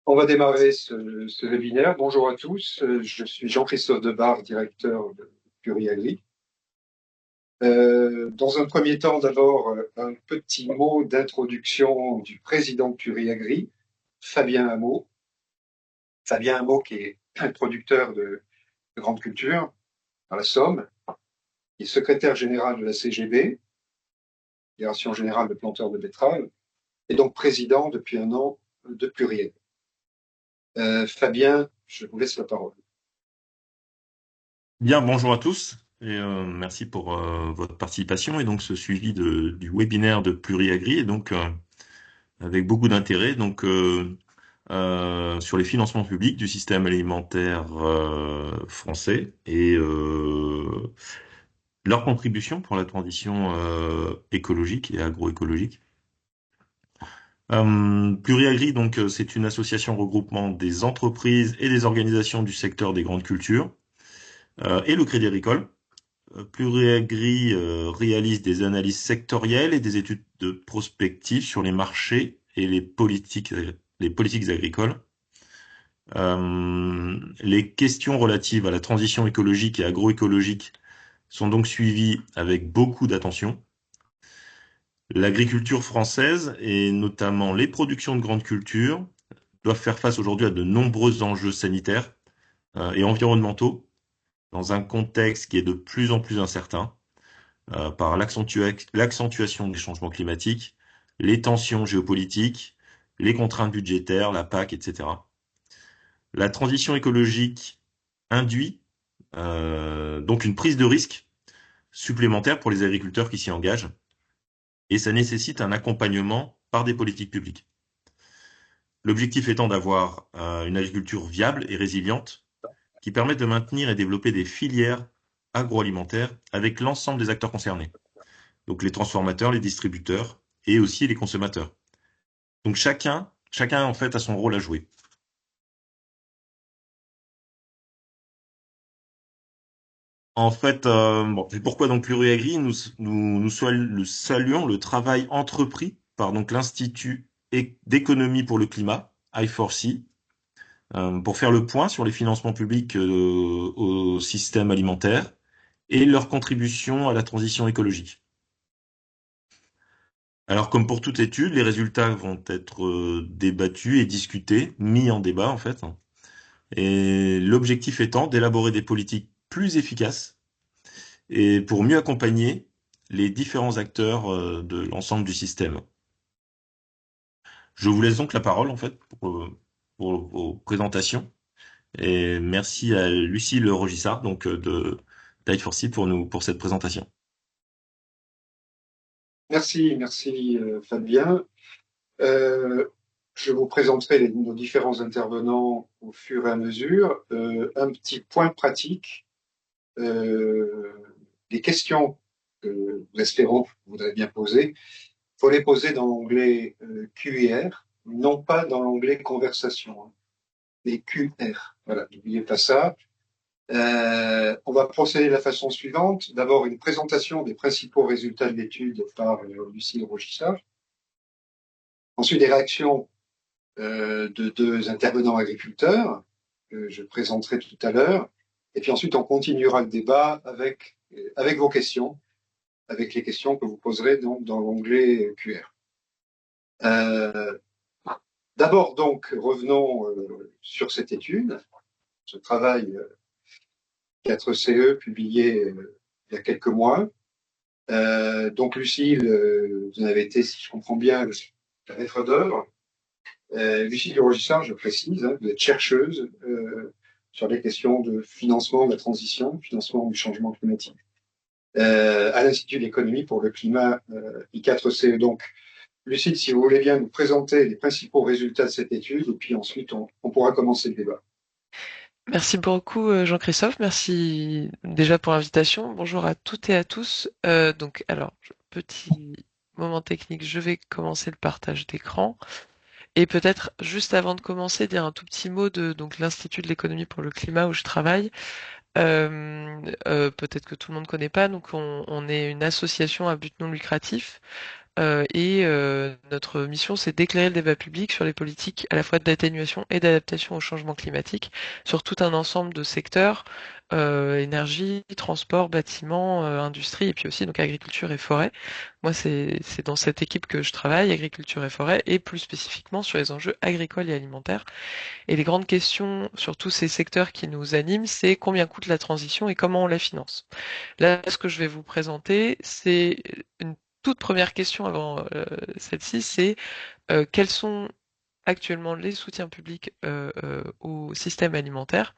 On va démarrer ce webinaire. Bonjour à tous, je suis Jean-Christophe Debar, directeur de Pluriagri. Dans un premier temps, d'abord, un petit mot d'introduction du président de Pluriagri, Fabien Hameau. Fabien Hameau qui est un producteur de grande culture dans la Somme, qui est secrétaire général de la CGB, Fédération Générale de Planteurs de Betteraves, et donc président depuis un an de Pluriagri. Fabien, je vous laisse la parole. Bien, bonjour à tous et merci pour votre participation et donc ce suivi du webinaire de Pluriagri et donc avec beaucoup d'intérêt sur les financements publics du système alimentaire français et leur contribution pour la transition écologique et agroécologique. Pluriagri c'est une association regroupement des entreprises et des organisations du secteur des grandes cultures et le Crédit Agricole. Pluriagri réalise des analyses sectorielles et des études de prospective sur les marchés et les politiques agricoles. Les questions relatives à la transition écologique et agroécologique sont donc suivies avec beaucoup d'attention. L'agriculture française et notamment les productions de grandes cultures doivent faire face aujourd'hui à de nombreux enjeux sanitaires et environnementaux dans un contexte qui est de plus en plus incertain. Par l'accentuation des changements climatiques, les tensions géopolitiques, les contraintes budgétaires, la PAC, etc. La transition écologique induit donc une prise de risque supplémentaire pour les agriculteurs qui s'y engagent, et ça nécessite un accompagnement par des politiques publiques. L'objectif étant d'avoir une agriculture viable et résiliente qui permette de maintenir et développer des filières agroalimentaires avec l'ensemble des acteurs concernés. Donc les transformateurs, les distributeurs et aussi les consommateurs. Donc chacun en fait a son rôle à jouer. En fait, bon, c'est pourquoi donc Pluriagri, nous saluons le travail entrepris par donc l'Institut d'économie pour le climat, I4C, pour faire le point sur les financements publics au système alimentaire et leur contribution à la transition écologique. Alors, comme pour toute étude, les résultats vont être débattus et discutés, mis en débat en fait. Et l'objectif étant d'élaborer des politiques plus efficaces et pour mieux accompagner les différents acteurs de l'ensemble du système. Je vous laisse donc la parole en fait pour vos présentations. Et merci à Lucille Rogissard de Tide4C pour cette présentation. Merci Fabien. Euh, je vous présenterai nos différents intervenants au fur et à mesure. Un petit point pratique, euh, les questions que nous espérons que vous voudrez bien poser, il faut les poser dans l'onglet Q&R, non pas dans l'onglet conversation, hein, les QR. Voilà, n'oubliez pas ça. On va procéder de la façon suivante. D'abord, une présentation des principaux résultats de l'étude par Lucille Rochissard. Ensuite, des réactions de deux intervenants agriculteurs que je présenterai tout à l'heure. Et puis ensuite, on continuera le débat avec vos questions, avec les questions que vous poserez donc dans l'onglet QR. Euh, D'abord, donc, revenons sur cette étude, ce travail 4CE publié il y a quelques mois. Donc, Lucille, vous en avez été, si je comprends bien, la maître d'œuvre. Lucie Durogissard, je précise, hein, vous êtes chercheuse sur les questions de financement de la transition, financement du changement climatique, à l'Institut d'économie pour le climat I4CE. Donc, Lucille, si vous voulez bien nous présenter les principaux résultats de cette étude, et puis ensuite on pourra commencer le débat. Merci beaucoup Jean-Christophe, merci déjà pour l'invitation. Bonjour à toutes et à tous. Petit moment technique, je vais commencer le partage d'écran. Et peut-être juste avant de commencer, dire un tout petit mot de donc l'Institut de l'économie pour le climat où je travaille. Peut-être que tout le monde ne connaît pas, donc on est une association à but non lucratif Notre mission, c'est d'éclairer le débat public sur les politiques à la fois d'atténuation et d'adaptation au changement climatique sur tout un ensemble de secteurs, énergie, transport, bâtiment, industrie, et puis aussi donc agriculture et forêt. Moi, c'est dans cette équipe que je travaille, agriculture et forêt, et plus spécifiquement sur les enjeux agricoles et alimentaires. Et les grandes questions sur tous ces secteurs qui nous animent, c'est combien coûte la transition et comment on la finance. Là, ce que je vais vous présenter, c'est une toute première question avant celle-ci, c'est quels sont actuellement les soutiens publics au système alimentaire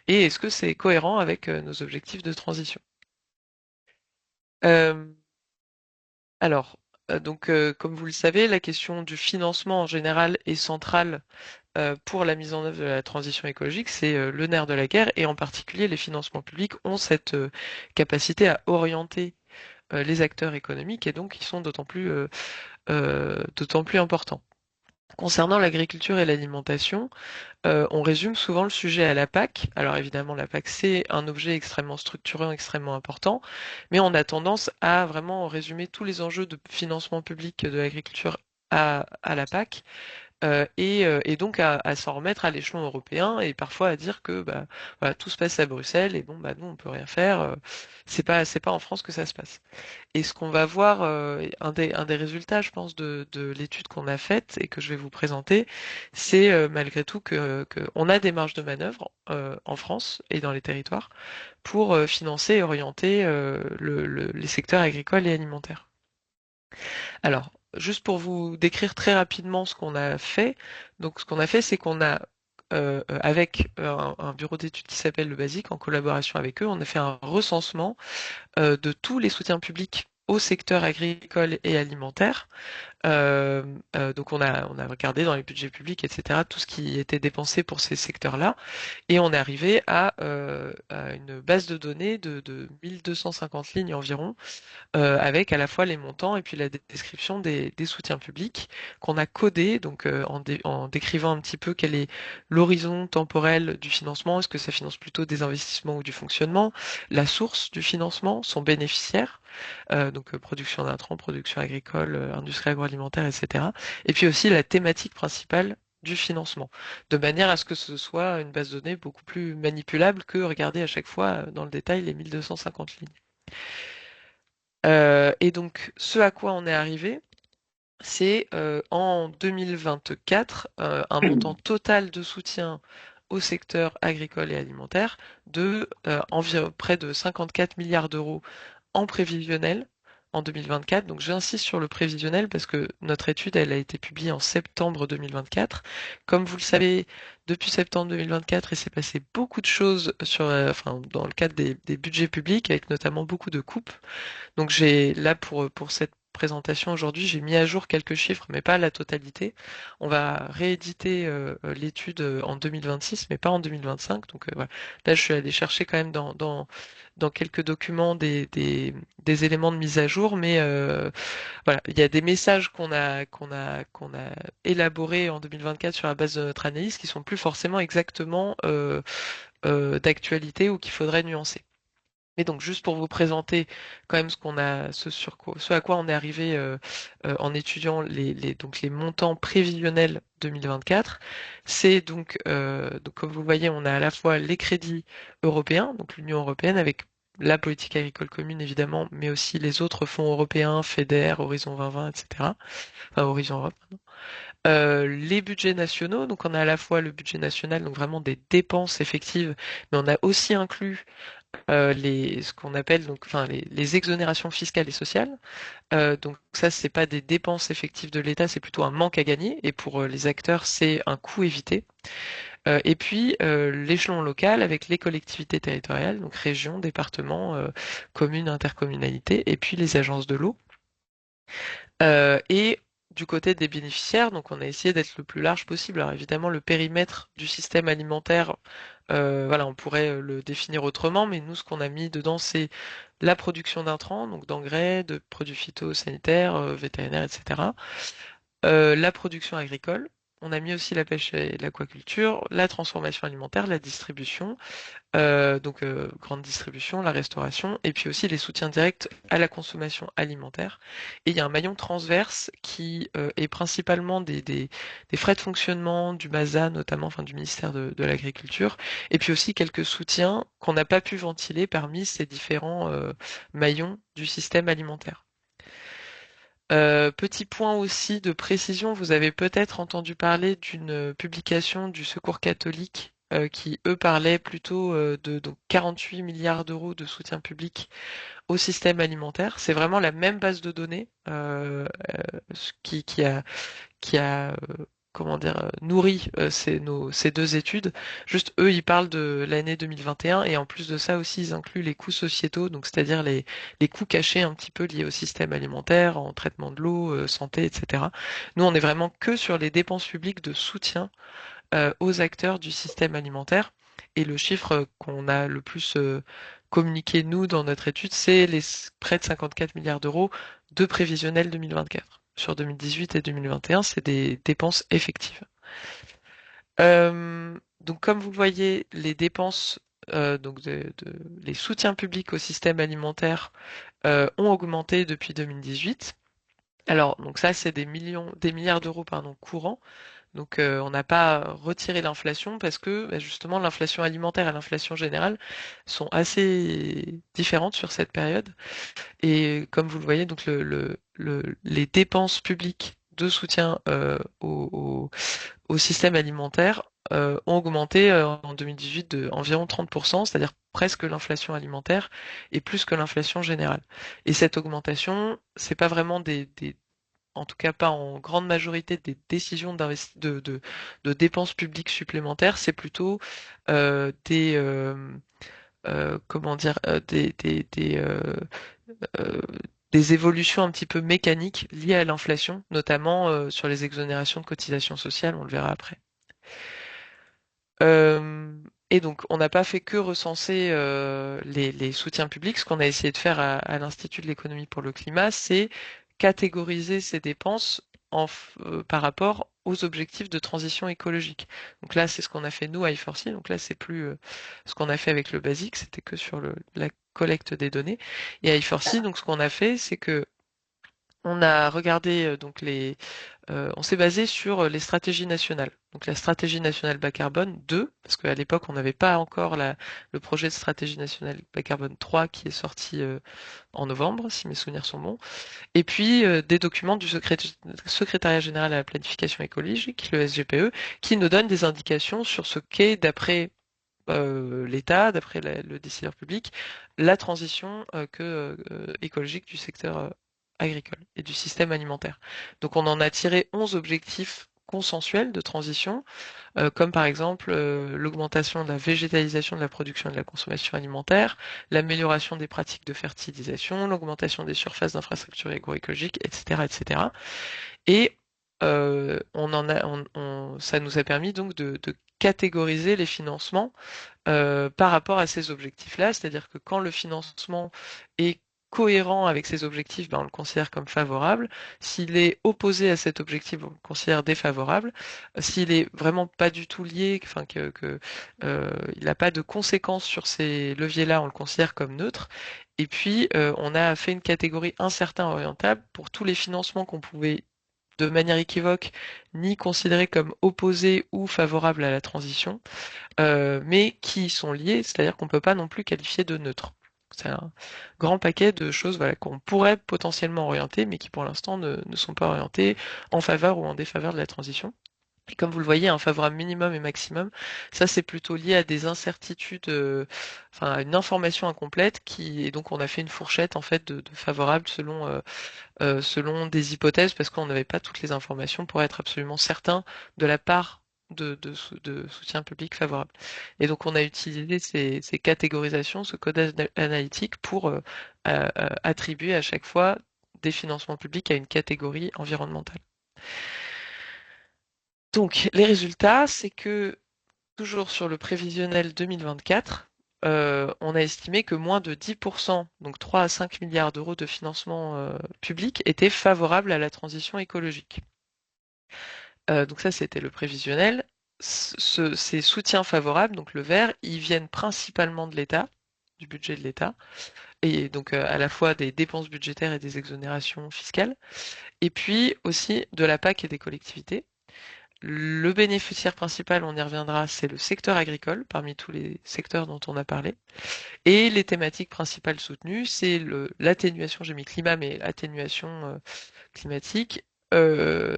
et est-ce que c'est cohérent avec nos objectifs de transition. Euh, comme vous le savez, la question du financement en général est centrale pour la mise en œuvre de la transition écologique, c'est le nerf de la guerre et en particulier les financements publics ont cette capacité à orienter les acteurs économiques et donc ils sont d'autant plus importants. Concernant l'agriculture et l'alimentation, on résume souvent le sujet à la PAC. Alors évidemment, la PAC, c'est un objet extrêmement structurant, extrêmement important, mais on a tendance à vraiment résumer tous les enjeux de financement public de l'agriculture à la PAC et donc à s'en remettre à l'échelon européen et parfois à dire que bah, voilà, tout se passe à Bruxelles et bon bah nous on peut rien faire, c'est pas en France que ça se passe. Et ce qu'on va voir, un des résultats, je pense, de l'étude qu'on a faite et que je vais vous présenter, c'est malgré tout que on a des marges de manœuvre en France et dans les territoires pour financer et orienter les secteurs agricoles et alimentaires. Alors, juste pour vous décrire très rapidement ce qu'on a fait. Donc, ce qu'on a fait, c'est qu'on a, avec un bureau d'études qui s'appelle le BASIC, en collaboration avec eux, on a fait un recensement de tous les soutiens publics au secteur agricole et alimentaire. Donc on a regardé dans les budgets publics, etc., tout ce qui était dépensé pour ces secteurs-là, et on est arrivé à une base de données de 1250 lignes environ, avec à la fois les montants et puis la description des soutiens publics qu'on a codés, donc en décrivant un petit peu quel est l'horizon temporel du financement, est-ce que ça finance plutôt des investissements ou du fonctionnement, la source du financement, son bénéficiaire, donc production d'intrants, production agricole, industrie agroalimentaire, etc. Et puis aussi la thématique principale du financement, de manière à ce que ce soit une base de données beaucoup plus manipulable que regarder à chaque fois dans le détail les 1250 lignes. Et donc, ce à quoi on est arrivé, c'est en 2024 un montant total de soutien au secteur agricole et alimentaire de environ près de 54 milliards d'euros en prévisionnel en 2024. Donc j'insiste sur le prévisionnel parce que notre étude, elle a été publiée en septembre 2024. Comme vous le savez, depuis septembre 2024, il s'est passé beaucoup de choses enfin, dans le cadre des budgets publics, avec notamment beaucoup de coupes. Donc j'ai là pour cette présentation aujourd'hui, j'ai mis à jour quelques chiffres, mais pas la totalité. On va rééditer l'étude en 2026, mais pas en 2025. Donc voilà. Là, je suis allée chercher quand même dans quelques documents des éléments de mise à jour, mais voilà, il y a des messages qu'on a élaborés en 2024 sur la base de notre analyse qui sont plus forcément exactement d'actualité ou qu'il faudrait nuancer. Mais donc juste pour vous présenter quand même ce à quoi on est arrivé en étudiant donc les montants prévisionnels 2024, c'est donc comme vous voyez, on a à la fois les crédits européens, donc l'Union européenne avec la politique agricole commune évidemment, mais aussi les autres fonds européens, FEDER, Horizon 2020, etc. Enfin Horizon Europe. Les budgets nationaux, donc on a à la fois le budget national, donc vraiment des dépenses effectives, mais on a aussi inclus ce qu'on appelle donc, enfin, les exonérations fiscales et sociales. Donc ça, c'est pas des dépenses effectives de l'État, c'est plutôt un manque à gagner. Et pour les acteurs, c'est un coût évité. Et puis l'échelon local avec les collectivités territoriales, donc régions, départements, communes, intercommunalités, et puis les agences de l'eau. Et du côté des bénéficiaires, donc on a essayé d'être le plus large possible. Alors évidemment, le périmètre du système alimentaire, voilà, on pourrait le définir autrement, mais nous, ce qu'on a mis dedans, c'est la production d'intrants, donc d'engrais, de produits phytosanitaires, vétérinaires, etc. La production agricole, On a mis aussi la pêche et l'aquaculture, la transformation alimentaire, la distribution, grande distribution, la restauration, et puis aussi les soutiens directs à la consommation alimentaire. Et il y a un maillon transverse qui est principalement des frais de fonctionnement du MASA, notamment, enfin du ministère de l'Agriculture, et puis aussi quelques soutiens qu'on n'a pas pu ventiler parmi ces différents maillons du système alimentaire. Petit point aussi de précision, vous avez peut-être entendu parler d'une publication du Secours catholique qui, eux, parlaient plutôt de donc 48 milliards d'euros de soutien public au système alimentaire. C'est vraiment la même base de données qui a comment dire, nourri ces deux études. Juste, eux, ils parlent de l'année 2021 et en plus de ça aussi, ils incluent les coûts sociétaux, donc c'est-à-dire les coûts cachés un petit peu liés au système alimentaire, en traitement de l'eau, santé, etc. Nous, on est vraiment que sur les dépenses publiques de soutien aux acteurs du système alimentaire. Et le chiffre qu'on a le plus communiqué, nous, dans notre étude, c'est les près de 54 milliards d'euros de prévisionnel 2024. Sur 2018 et 2021, c'est des dépenses effectives. Donc, comme vous le voyez, les dépenses, les soutiens publics au système alimentaire ont augmenté depuis 2018. Alors, donc ça, c'est des milliards d'euros, pardon, courants. Donc on n'a pas retiré l'inflation parce que justement l'inflation alimentaire et l'inflation générale sont assez différentes sur cette période. Et comme vous le voyez, donc les dépenses publiques de soutien au système alimentaire ont augmenté en 2018 de environ 30%, c'est-à-dire presque l'inflation alimentaire et plus que l'inflation générale. Et cette augmentation, c'est pas vraiment en tout cas pas en grande majorité des décisions de dépenses publiques supplémentaires, c'est plutôt des comment dire euh, des évolutions un petit peu mécaniques liées à l'inflation, notamment sur les exonérations de cotisations sociales, on le verra après. Et donc, on n'a pas fait que recenser les soutiens publics. Ce qu'on a essayé de faire à l'Institut de l'économie pour le climat, c'est catégoriser ces dépenses par rapport aux objectifs de transition écologique. Donc là, c'est ce qu'on a fait nous à I4C. Donc là, c'est plus ce qu'on a fait avec le basique, c'était que sur la collecte des données. Et à I4C, donc ce qu'on a fait, c'est que on a regardé on s'est basé sur les stratégies nationales. Donc la stratégie nationale bas carbone 2, parce qu'à l'époque on n'avait pas encore le projet de stratégie nationale bas carbone 3 qui est sorti en novembre, si mes souvenirs sont bons. Et puis des documents du secrétariat général à la planification écologique, le SGPE, qui nous donnent des indications sur ce qu'est, d'après l'État, d'après le décideur public, la transition écologique du secteur agricole et du système alimentaire. Donc on en a tiré 11 objectifs consensuels de transition, comme par exemple l'augmentation de la végétalisation de la production et de la consommation alimentaire, l'amélioration des pratiques de fertilisation, l'augmentation des surfaces d'infrastructures agroécologiques, etc., etc. Et ça nous a permis donc de catégoriser les financements par rapport à ces objectifs-là, c'est-à-dire que quand le financement est cohérent avec ces objectifs, ben, on le considère comme favorable. S'il est opposé à cet objectif, on le considère défavorable. S'il est vraiment pas du tout lié, enfin il n'a pas de conséquences sur ces leviers-là, on le considère comme neutre. Et puis, on a fait une catégorie incertain orientable pour tous les financements qu'on pouvait de manière équivoque ni considérer comme opposés ou favorables à la transition, mais qui sont liés, c'est-à-dire qu'on ne peut pas non plus qualifier de neutre. C'est un grand paquet de choses voilà, qu'on pourrait potentiellement orienter, mais qui pour l'instant ne sont pas orientées en faveur ou en défaveur de la transition. Et comme vous le voyez, un favorable minimum et maximum, ça c'est plutôt lié à des incertitudes, enfin à une information incomplète et donc on a fait une fourchette en fait de favorables selon des hypothèses parce qu'on n'avait pas toutes les informations pour être absolument certain de la part de soutien public favorable. Et donc on a utilisé ces catégorisations, ce codage analytique pour attribuer à chaque fois des financements publics à une catégorie environnementale. Donc les résultats, c'est que toujours sur le prévisionnel 2024, on a estimé que moins de 10%, donc 3 à 5 milliards d'euros de financement public, étaient favorables à la transition écologique. Donc ça, c'était le prévisionnel. Ces soutiens favorables, donc le vert, ils viennent principalement de l'État, du budget de l'État, et donc à la fois des dépenses budgétaires et des exonérations fiscales, et puis aussi de la PAC et des collectivités. Le bénéficiaire principal, on y reviendra, c'est le secteur agricole, parmi tous les secteurs dont on a parlé. Et les thématiques principales soutenues, c'est l'atténuation, j'ai mis climat, mais atténuation climatique, euh,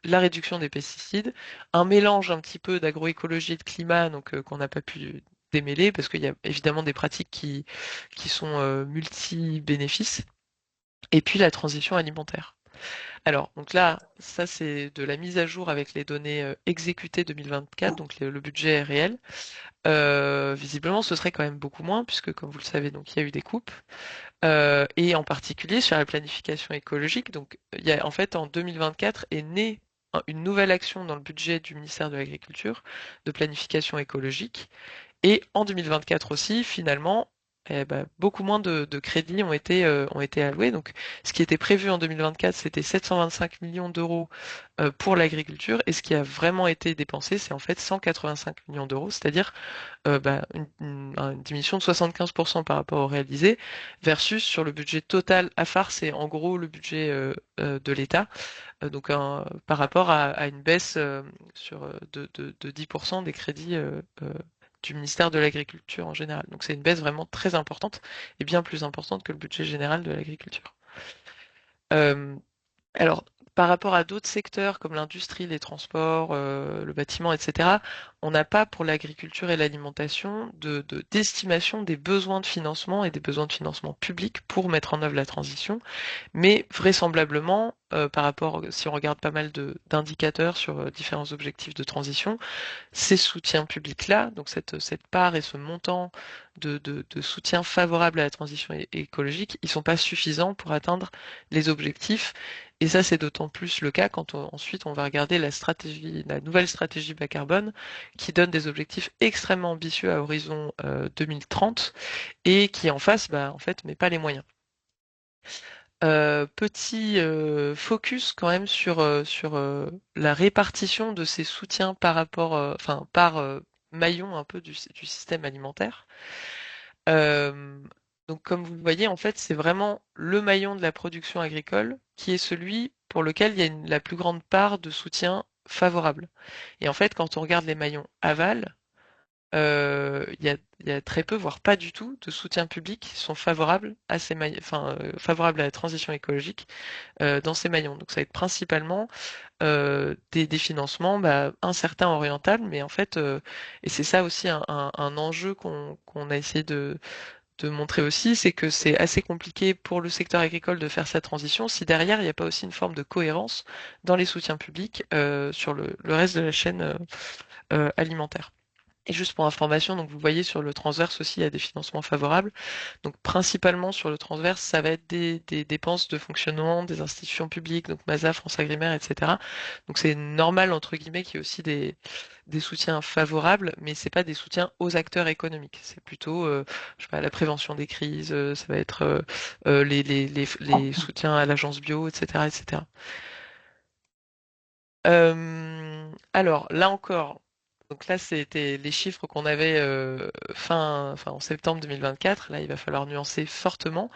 la réduction des pesticides, un mélange un petit peu d'agroécologie et de climat, donc qu'on n'a pas pu démêler, parce qu'il y a évidemment des pratiques qui sont multi-bénéfices, et puis la transition alimentaire. Alors, donc là, ça c'est de la mise à jour avec les données exécutées 2024, donc le budget est réel. Visiblement, ce serait quand même beaucoup moins, puisque comme vous le savez, donc il y a eu des coupes, et en particulier sur la planification écologique. Donc, il y a en fait en 2024 est née une nouvelle action dans le budget du ministère de l'Agriculture de planification écologique. Et en 2024 aussi, finalement, beaucoup moins de crédits ont été alloués. Donc, ce qui était prévu en 2024, c'était 725 millions d'euros pour l'agriculture. Et ce qui a vraiment été dépensé, c'est en fait 185 millions d'euros, c'est-à-dire une diminution de 75% par rapport au réalisé, versus sur le budget total à phare, c'est en gros le budget de l'État. Par rapport à une baisse de 10% des crédits du ministère de l'Agriculture en général. Donc c'est une baisse vraiment très importante et bien plus importante que le budget général de l'agriculture. Euh, alors, par rapport à d'autres secteurs comme l'industrie, les transports, le bâtiment, etc., on n'a pas pour l'agriculture et l'alimentation d'estimation des besoins de financement et des besoins de financement public pour mettre en œuvre la transition. Mais vraisemblablement, par rapport, si on regarde pas mal d'indicateurs sur différents objectifs de transition, ces soutiens publics-là, donc cette part et ce montant de soutien favorable à la transition écologique, ils sont pas suffisants pour atteindre les objectifs. Et ça, c'est d'autant plus le cas quand ensuite on va regarder la nouvelle stratégie bas carbone, qui donne des objectifs extrêmement ambitieux à horizon 2030 et qui en face, en fait, met pas les moyens. Petit focus quand même sur la répartition de ces soutiens par rapport, enfin par maillon un peu du système alimentaire. Euh, donc comme vous le voyez, en fait, c'est vraiment le maillon de la production agricole qui est celui pour lequel il y a la plus grande part de soutien favorable. Et en fait, quand on regarde les maillons aval, il y a très peu, voire pas du tout, de soutien public qui sont favorables à favorables à la transition écologique dans ces maillons. Donc ça va être principalement des financements incertains, orientables, mais en fait, et c'est ça aussi un enjeu qu'on a essayé de montrer aussi, c'est que c'est assez compliqué pour le secteur agricole de faire sa transition si derrière il n'y a pas aussi une forme de cohérence dans les soutiens publics sur le reste de la chaîne alimentaire. Et juste pour information, donc vous voyez sur le transverse aussi, il y a des financements favorables. Donc principalement sur le transverse, ça va être des dépenses de fonctionnement des institutions publiques, donc MASA, France Agrimaire, etc. Donc c'est normal entre guillemets qu'il y ait aussi des soutiens favorables, mais c'est pas des soutiens aux acteurs économiques. C'est plutôt, je sais pas, la prévention des crises, ça va être les soutiens à l'agence bio, etc., etc. Alors là encore, donc là c'était les chiffres qu'on avait en septembre 2024. Là, il va falloir nuancer fortement.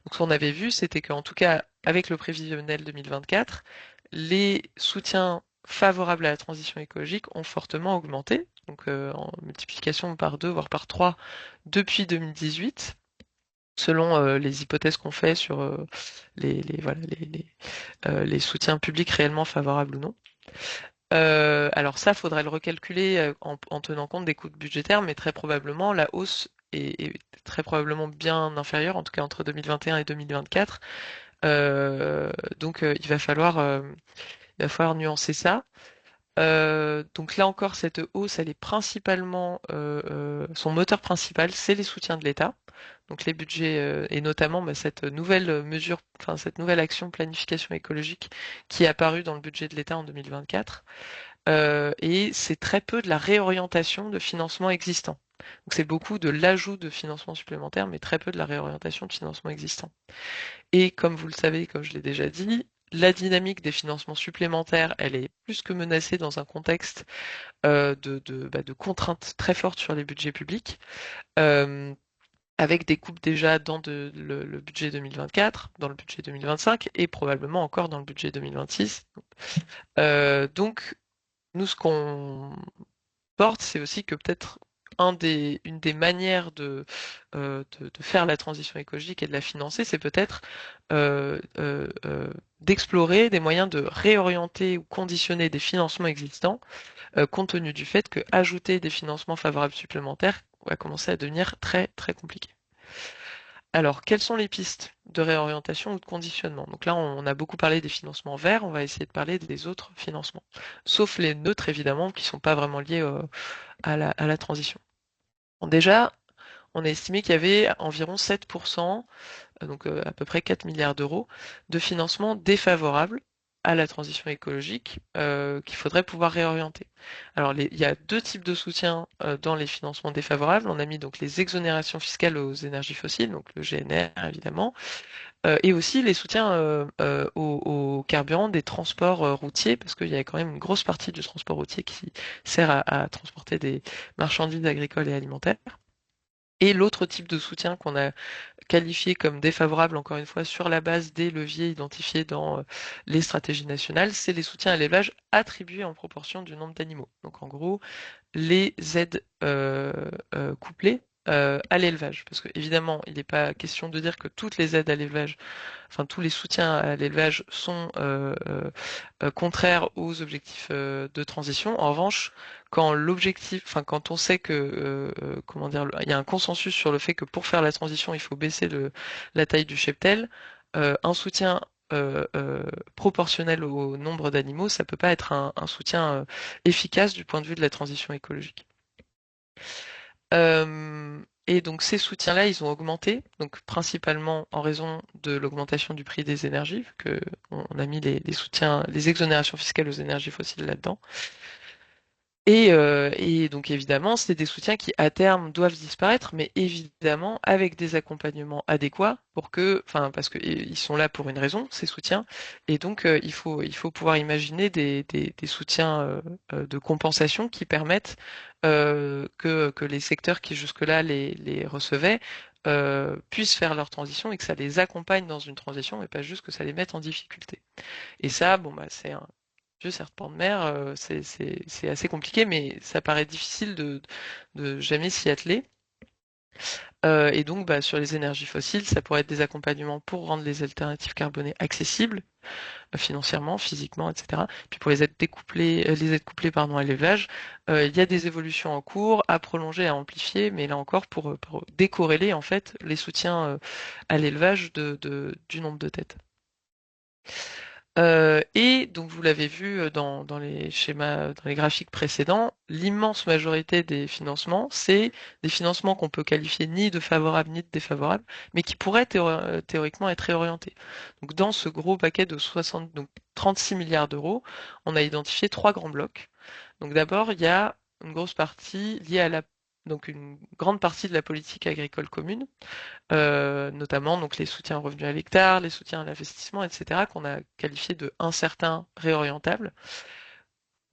Donc ce qu'on avait vu, c'était qu'en tout cas avec le prévisionnel 2024, les soutiens favorables à la transition écologique ont fortement augmenté, donc en multiplication par 2 voire par 3 depuis 2018. Selon les hypothèses qu'on fait sur voilà, les soutiens publics réellement favorables ou non. Alors ça, faudrait le recalculer en tenant compte des coûts budgétaires, mais très probablement la hausse est très probablement bien inférieure, en tout cas entre 2021 et 2024. Il va falloir nuancer ça. Donc là encore, cette hausse, elle est principalement, son moteur principal, c'est les soutiens de l'État. Donc les budgets et notamment cette nouvelle mesure, enfin cette nouvelle action planification écologique qui est apparue dans le budget de l'État en 2024. Et c'est très peu de la réorientation de financement existant. Donc c'est beaucoup de l'ajout de financement supplémentaire, mais très peu de la réorientation de financement existant. Et comme vous le savez, comme je l'ai déjà dit, la dynamique des financements supplémentaires, elle est plus que menacée dans un contexte de contraintes très fortes sur les budgets publics, avec des coupes déjà dans le budget 2024, dans le budget 2025 et probablement encore dans le budget 2026. Donc, nous, ce qu'on porte, c'est aussi que peut-être une des manières de faire la transition écologique et de la financer, c'est peut-être d'explorer des moyens de réorienter ou conditionner des financements existants, compte tenu du fait que ajouter des financements favorables supplémentaires va commencer à devenir très très compliqué. Alors, quelles sont les pistes de réorientation ou de conditionnement? Donc là, on a beaucoup parlé des financements verts, on va essayer de parler des autres financements. Sauf les neutres, évidemment, qui ne sont pas vraiment liés à la transition. Bon, déjà, on a estimé qu'il y avait environ 7%, donc à peu près 4 milliards d'euros, de financement défavorable à la transition écologique qu'il faudrait pouvoir réorienter. Alors il y a deux types de soutien dans les financements défavorables. On a mis donc les exonérations fiscales aux énergies fossiles, donc le GNR évidemment, et aussi les soutiens aux carburants des transports routiers, parce qu'il y a quand même une grosse partie du transport routier qui sert à transporter des marchandises agricoles et alimentaires. Et l'autre type de soutien qu'on a qualifié comme défavorable, encore une fois, sur la base des leviers identifiés dans les stratégies nationales, c'est les soutiens à l'élevage attribués en proportion du nombre d'animaux. Donc en gros, les aides couplées à l'élevage. Parce que évidemment, il n'est pas question de dire que toutes les aides à l'élevage, enfin tous les soutiens à l'élevage sont contraires aux objectifs de transition. En revanche, quand l'objectif, enfin quand on sait que comment dire, il y a un consensus sur le fait que pour faire la transition, il faut baisser la taille du cheptel, un soutien proportionnel au nombre d'animaux, ça peut pas être un soutien efficace du point de vue de la transition écologique. Et donc ces soutiens-là, ils ont augmenté, donc principalement en raison de l'augmentation du prix des énergies, vu que on a mis les soutiens, les exonérations fiscales aux énergies fossiles là-dedans. Et donc évidemment, c'est des soutiens qui à terme doivent disparaître, mais évidemment avec des accompagnements adéquats pour que, enfin parce que ils sont là pour une raison, ces soutiens, et donc il faut pouvoir imaginer des soutiens de compensation qui permettent que les secteurs qui jusque-là les recevaient puissent faire leur transition et que ça les accompagne dans une transition et pas juste que ça les mette en difficulté. Et ça, bon bah c'est un Dieu serpent de mer, c'est assez compliqué, mais ça paraît difficile de jamais s'y atteler. Et donc, bah, sur les énergies fossiles, ça pourrait être des accompagnements pour rendre les alternatives carbonées accessibles, financièrement, physiquement, etc. Puis pour les aides couplées, pardon, à l'élevage, il y a des évolutions en cours à prolonger, à amplifier, mais là encore pour décorréler en fait les soutiens à l'élevage du nombre de têtes. Et donc vous l'avez vu dans les schémas, dans les graphiques précédents, l'immense majorité des financements, c'est des financements qu'on peut qualifier ni de favorables ni de défavorables, mais qui pourraient théoriquement être réorientés. Donc dans ce gros paquet de 36 milliards d'euros, on a identifié trois grands blocs. Donc d'abord, il y a une grosse partie liée à donc une grande partie de la politique agricole commune, notamment donc les soutiens revenus à l'hectare, les soutiens à l'investissement, etc., qu'on a qualifié de incertains réorientables.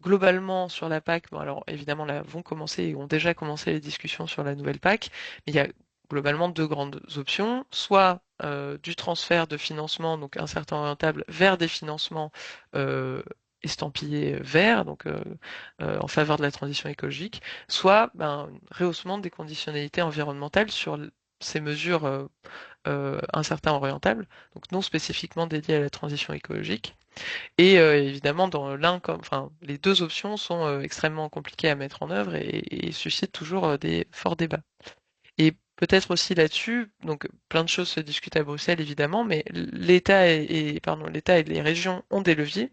Globalement, sur la PAC, bon, alors évidemment, là, vont commencer et ont déjà commencé les discussions sur la nouvelle PAC, mais il y a globalement deux grandes options, soit du transfert de financement, donc incertain orientable, vers des financements estampillés verts, donc en faveur de la transition écologique, soit un rehaussement des conditionnalités environnementales sur ces mesures incertain orientables, donc non spécifiquement dédiées à la transition écologique. Et évidemment, dans enfin, les deux options sont extrêmement compliquées à mettre en œuvre et suscitent toujours des forts débats. Et peut-être aussi là-dessus, donc plein de choses se discutent à Bruxelles évidemment, mais l'État et les régions ont des leviers,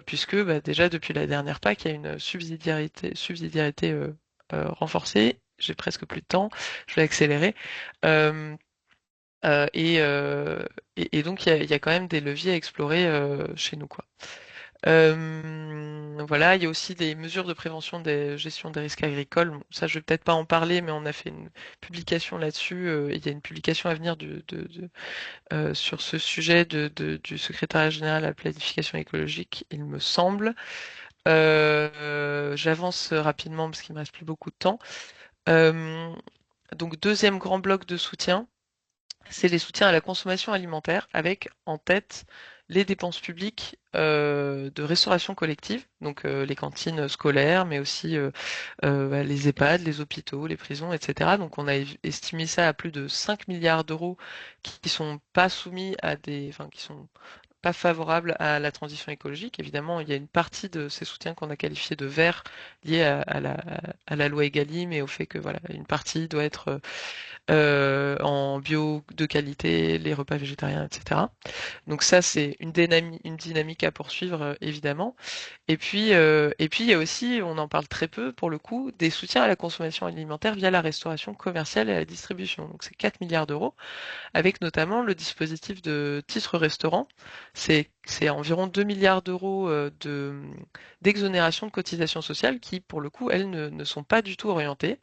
puisque bah, déjà depuis la dernière PAC, il y a une subsidiarité renforcée. J'ai presque plus de temps, je vais accélérer. Euh, et donc il y a quand même des leviers à explorer chez nous, quoi. Voilà, il y a aussi des mesures de prévention des gestion des risques agricoles. Bon, ça, je vais peut-être pas en parler, mais on a fait une publication là-dessus. Et il y a une publication à venir sur ce sujet du secrétariat général à la planification écologique, il me semble. J'avance rapidement parce qu'il me reste plus beaucoup de temps. Euh, donc, deuxième grand bloc de soutien, c'est les soutiens à la consommation alimentaire avec en tête les dépenses publiques de restauration collective, donc les cantines scolaires, mais aussi bah, les EHPAD, les hôpitaux, les prisons, etc. Donc on a estimé ça à plus de 5 milliards d'euros qui sont pas soumis à enfin qui sont pas favorables à la transition écologique. Évidemment, il y a une partie de ces soutiens qu'on a qualifiés de verts liés à la loi Egalim et au fait que voilà, une partie doit être en bio de qualité, les repas végétariens, etc. Donc ça, c'est une dynamique à poursuivre, évidemment. Et puis, il y a aussi, on en parle très peu pour le coup, des soutiens à la consommation alimentaire via la restauration commerciale et la distribution. Donc c'est 4 milliards d'euros, avec notamment le dispositif de titre restaurant. C'est environ 2 milliards d'euros d'exonération de cotisations sociales qui, pour le coup, elles ne sont pas du tout orientées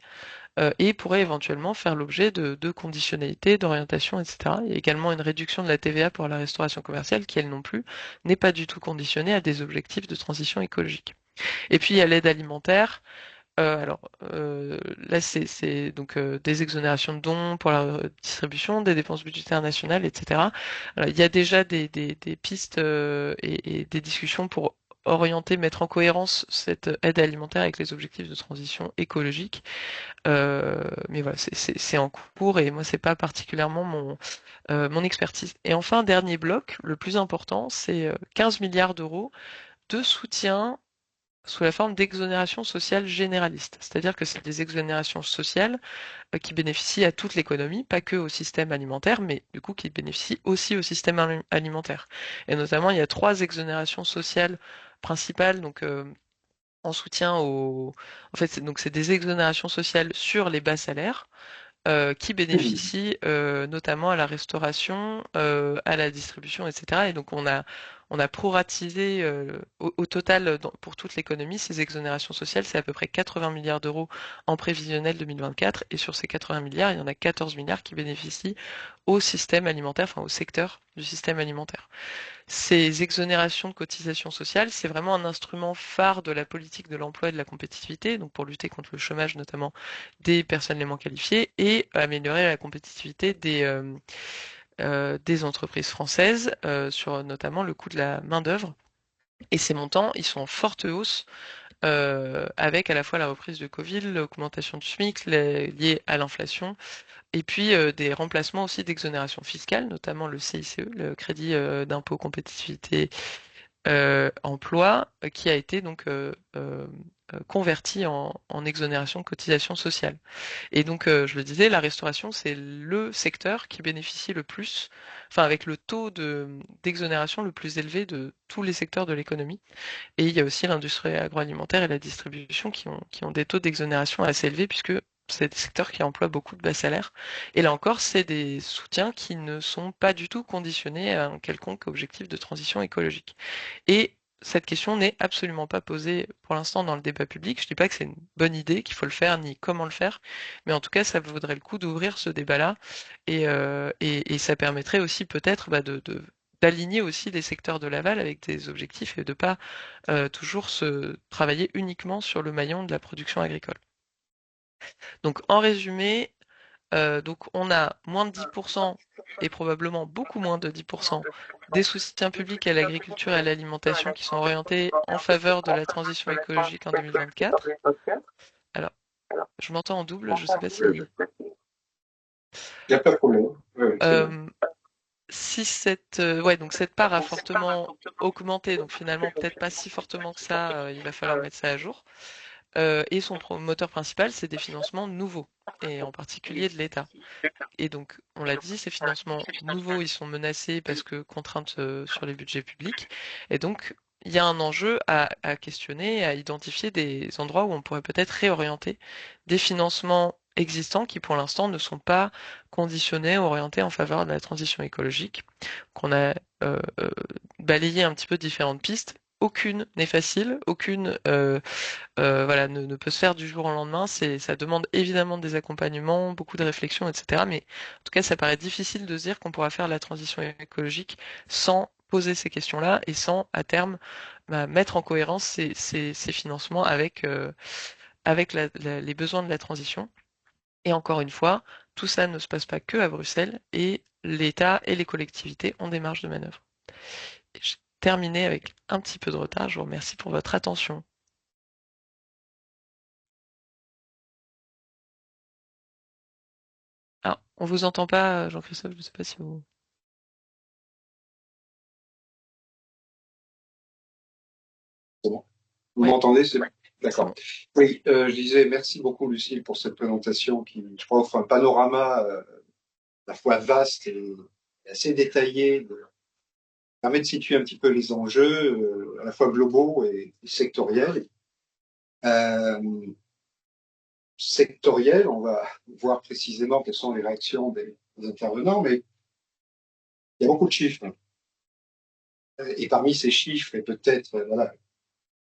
et pourrait éventuellement faire l'objet de conditionnalités, d'orientation, etc. Il y a également une réduction de la TVA pour la restauration commerciale qui, elle non plus, n'est pas du tout conditionnée à des objectifs de transition écologique. Et puis il y a l'aide alimentaire. Là, c'est donc des exonérations de dons pour la distribution, des dépenses budgétaires nationales, etc. Alors, il y a déjà des pistes et des discussions pour orienter, mettre en cohérence cette aide alimentaire avec les objectifs de transition écologique. Mais voilà, c'est en cours et moi, c'est pas particulièrement mon expertise. Et enfin, dernier bloc, le plus important, c'est 15 milliards d'euros de soutien sous la forme d'exonération sociale généraliste. C'est-à-dire que c'est des exonérations sociales qui bénéficient à toute l'économie, pas que au système alimentaire, mais du coup qui bénéficient aussi au système alimentaire. Et notamment, il y a trois exonérations sociales principales, donc en soutien En fait, donc c'est des exonérations sociales sur les bas salaires qui bénéficient notamment à la restauration, à la distribution, etc. Et donc on a proratisé au total pour toute l'économie ces exonérations sociales, c'est à peu près 80 milliards d'euros en prévisionnel 2024. Et sur ces 80 milliards, il y en a 14 milliards qui bénéficient au système alimentaire, enfin au secteur du système alimentaire. Ces exonérations de cotisations sociales, c'est vraiment un instrument phare de la politique de l'emploi et de la compétitivité, donc pour lutter contre le chômage notamment des personnes les moins qualifiées et améliorer la compétitivité des entreprises françaises sur notamment le coût de la main-d'œuvre. Et ces montants, ils sont en forte hausse avec à la fois la reprise de Covid, l'augmentation du SMIC liée à l'inflation, et puis des remplacements aussi d'exonération fiscale, notamment le CICE, le crédit d'impôt compétitivité emploi, qui a été donc converti en exonération de cotisation sociale. Et donc, je le disais, la restauration, c'est le secteur qui bénéficie le plus, enfin avec le taux d'exonération le plus élevé de tous les secteurs de l'économie. Et il y a aussi l'industrie agroalimentaire et la distribution qui ont des taux d'exonération assez élevés puisque c'est des secteurs qui emploient beaucoup de bas salaires. Et là encore, c'est des soutiens qui ne sont pas du tout conditionnés à un quelconque objectif de transition écologique. Et cette question n'est absolument pas posée pour l'instant dans le débat public. Je dis pas que c'est une bonne idée, qu'il faut le faire, ni comment le faire, mais en tout cas, ça vaudrait le coup d'ouvrir ce débat-là et ça permettrait aussi peut-être d'aligner aussi les secteurs de l'aval avec des objectifs et de pas toujours se travailler uniquement sur le maillon de la production agricole. Donc en résumé, donc on a moins de 10% et probablement beaucoup moins de 10% des soutiens publics à l'agriculture et à l'alimentation qui sont orientés en faveur de la transition écologique en 2024. Alors, je m'entends en double, je ne sais pas si... Il n'y a pas de problème. Ouais, c'est bon. Si ouais, donc cette part a fortement augmenté, donc finalement peut-être pas si fortement que ça, il va falloir mettre ça à jour. Et son moteur principal, c'est des financements nouveaux, et en particulier de l'État. Et donc, on l'a dit, ces financements nouveaux, ils sont menacés parce que contraintes sur les budgets publics. Et donc, il y a un enjeu à questionner, à identifier des endroits où on pourrait peut-être réorienter des financements existants qui, pour l'instant, ne sont pas conditionnés, orientés en faveur de la transition écologique. Qu'on a balayé un petit peu différentes pistes. aucune n'est facile, aucune voilà, ne peut se faire du jour au lendemain. Ça demande évidemment des accompagnements, beaucoup de réflexions, etc. Mais en tout cas, ça paraît difficile de se dire qu'on pourra faire la transition écologique sans poser ces questions-là et sans, à terme, mettre en cohérence ces financements avec les besoins de la transition. Et encore une fois, tout ça ne se passe pas que à Bruxelles et l'État et les collectivités ont des marges de manœuvre. J'ai terminé avec un petit peu de retard. Je vous remercie pour votre attention. Ah, on vous entend pas, Jean-Christophe, je ne sais pas si vous... C'est bon. Vous Oui, m'entendez? C'est c'est d'accord. bon. Oui, je disais merci beaucoup, Lucille, pour cette présentation qui, je crois, offre un panorama à la fois vaste et assez détaillé, permet de situer un petit peu les enjeux, à la fois globaux et sectoriels. Euh, Sectoriels, on va voir précisément quelles sont les réactions des intervenants, mais il y a beaucoup de chiffres. Et parmi ces chiffres, et peut-être, voilà,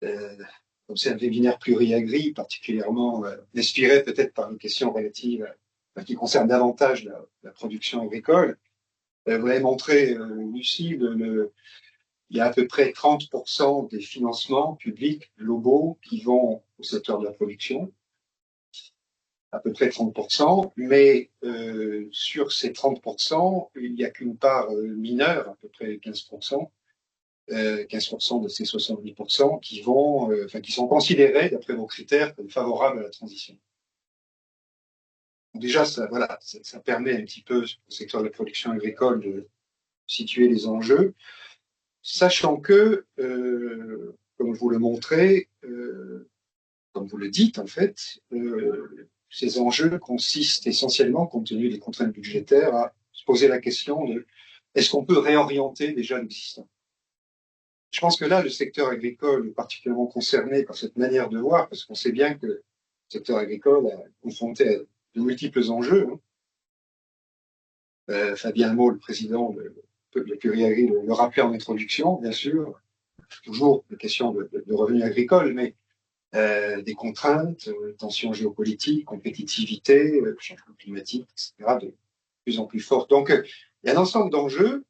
euh, comme c'est un webinaire pluriagri, particulièrement inspiré peut-être par une question relative qui concerne davantage la production agricole, vous avez montré, Lucie, il y a à peu près 30% des financements publics globaux qui vont au secteur de la production, à peu près 30%, mais sur ces 30%, il n'y a qu'une part mineure, à peu près 15%, 15% de ces 70% qui vont, enfin, qui sont considérés, d'après vos critères, comme favorables à la transition. Donc déjà, ça, voilà, ça permet un petit peu au secteur de la production agricole de situer les enjeux, sachant que, comme vous le montrez, comme vous le dites en fait, ces enjeux consistent essentiellement, compte tenu des contraintes budgétaires, à se poser la question de est-ce qu'on peut réorienter déjà l'existant. Je pense que là, le secteur agricole est particulièrement concerné par cette manière de voir, parce qu'on sait bien que le secteur agricole est confronté à de multiples enjeux. Fabien Mault, le président de Pluriagri, le rappelait en introduction, bien sûr, toujours des questions de revenus agricoles, mais des contraintes, tensions géopolitiques, compétitivité, changement climatique, etc., de plus en plus fortes. Donc, il y a un ensemble d'enjeux.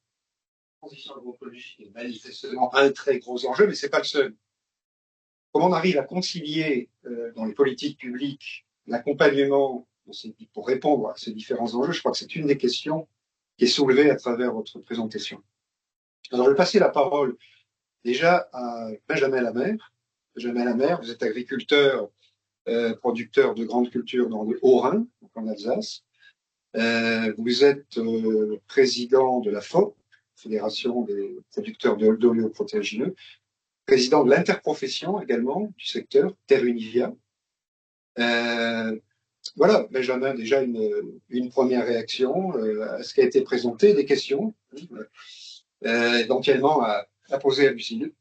La transition agroécologique est manifestement un très gros enjeu, mais ce n'est pas le seul. Comment on arrive à concilier dans les politiques publiques l'accompagnement pour répondre à ces différents enjeux? Je crois que c'est une des questions qui est soulevée à travers votre présentation. Alors, je vais passer la parole déjà à Benjamin Lamère. Benjamin Lamère, vous êtes agriculteur, producteur de grandes cultures dans le Haut-Rhin, donc en Alsace. Vous êtes président de la FOP, Fédération des producteurs d'oléoprotéagineux, président de l'interprofession également du secteur, Terre Univia. Voilà, Benjamin, déjà une première réaction à ce qui a été présenté, des questions, éventuellement à poser à Lucille.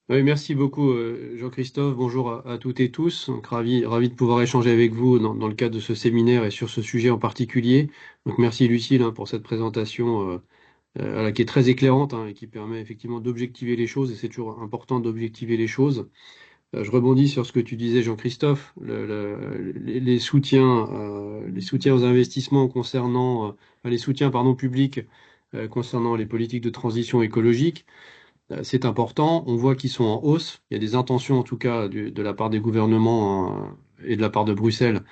Oui, merci beaucoup, Jean-Christophe. Bonjour à toutes et tous. Donc, ravi de pouvoir échanger avec vous dans le cadre de ce séminaire et sur ce sujet en particulier. Donc, merci, Lucille, pour cette présentation qui est très éclairante et qui permet effectivement d'objectiver les choses. Et c'est toujours important d'objectiver les choses. Je rebondis sur ce que tu disais, Jean-Christophe. Les soutiens aux investissements concernant, les soutiens, pardon, publics concernant les politiques de transition écologique. C'est important, on voit qu'ils sont en hausse. Il y a des intentions, en tout cas, de la part des gouvernements et de la part de Bruxelles,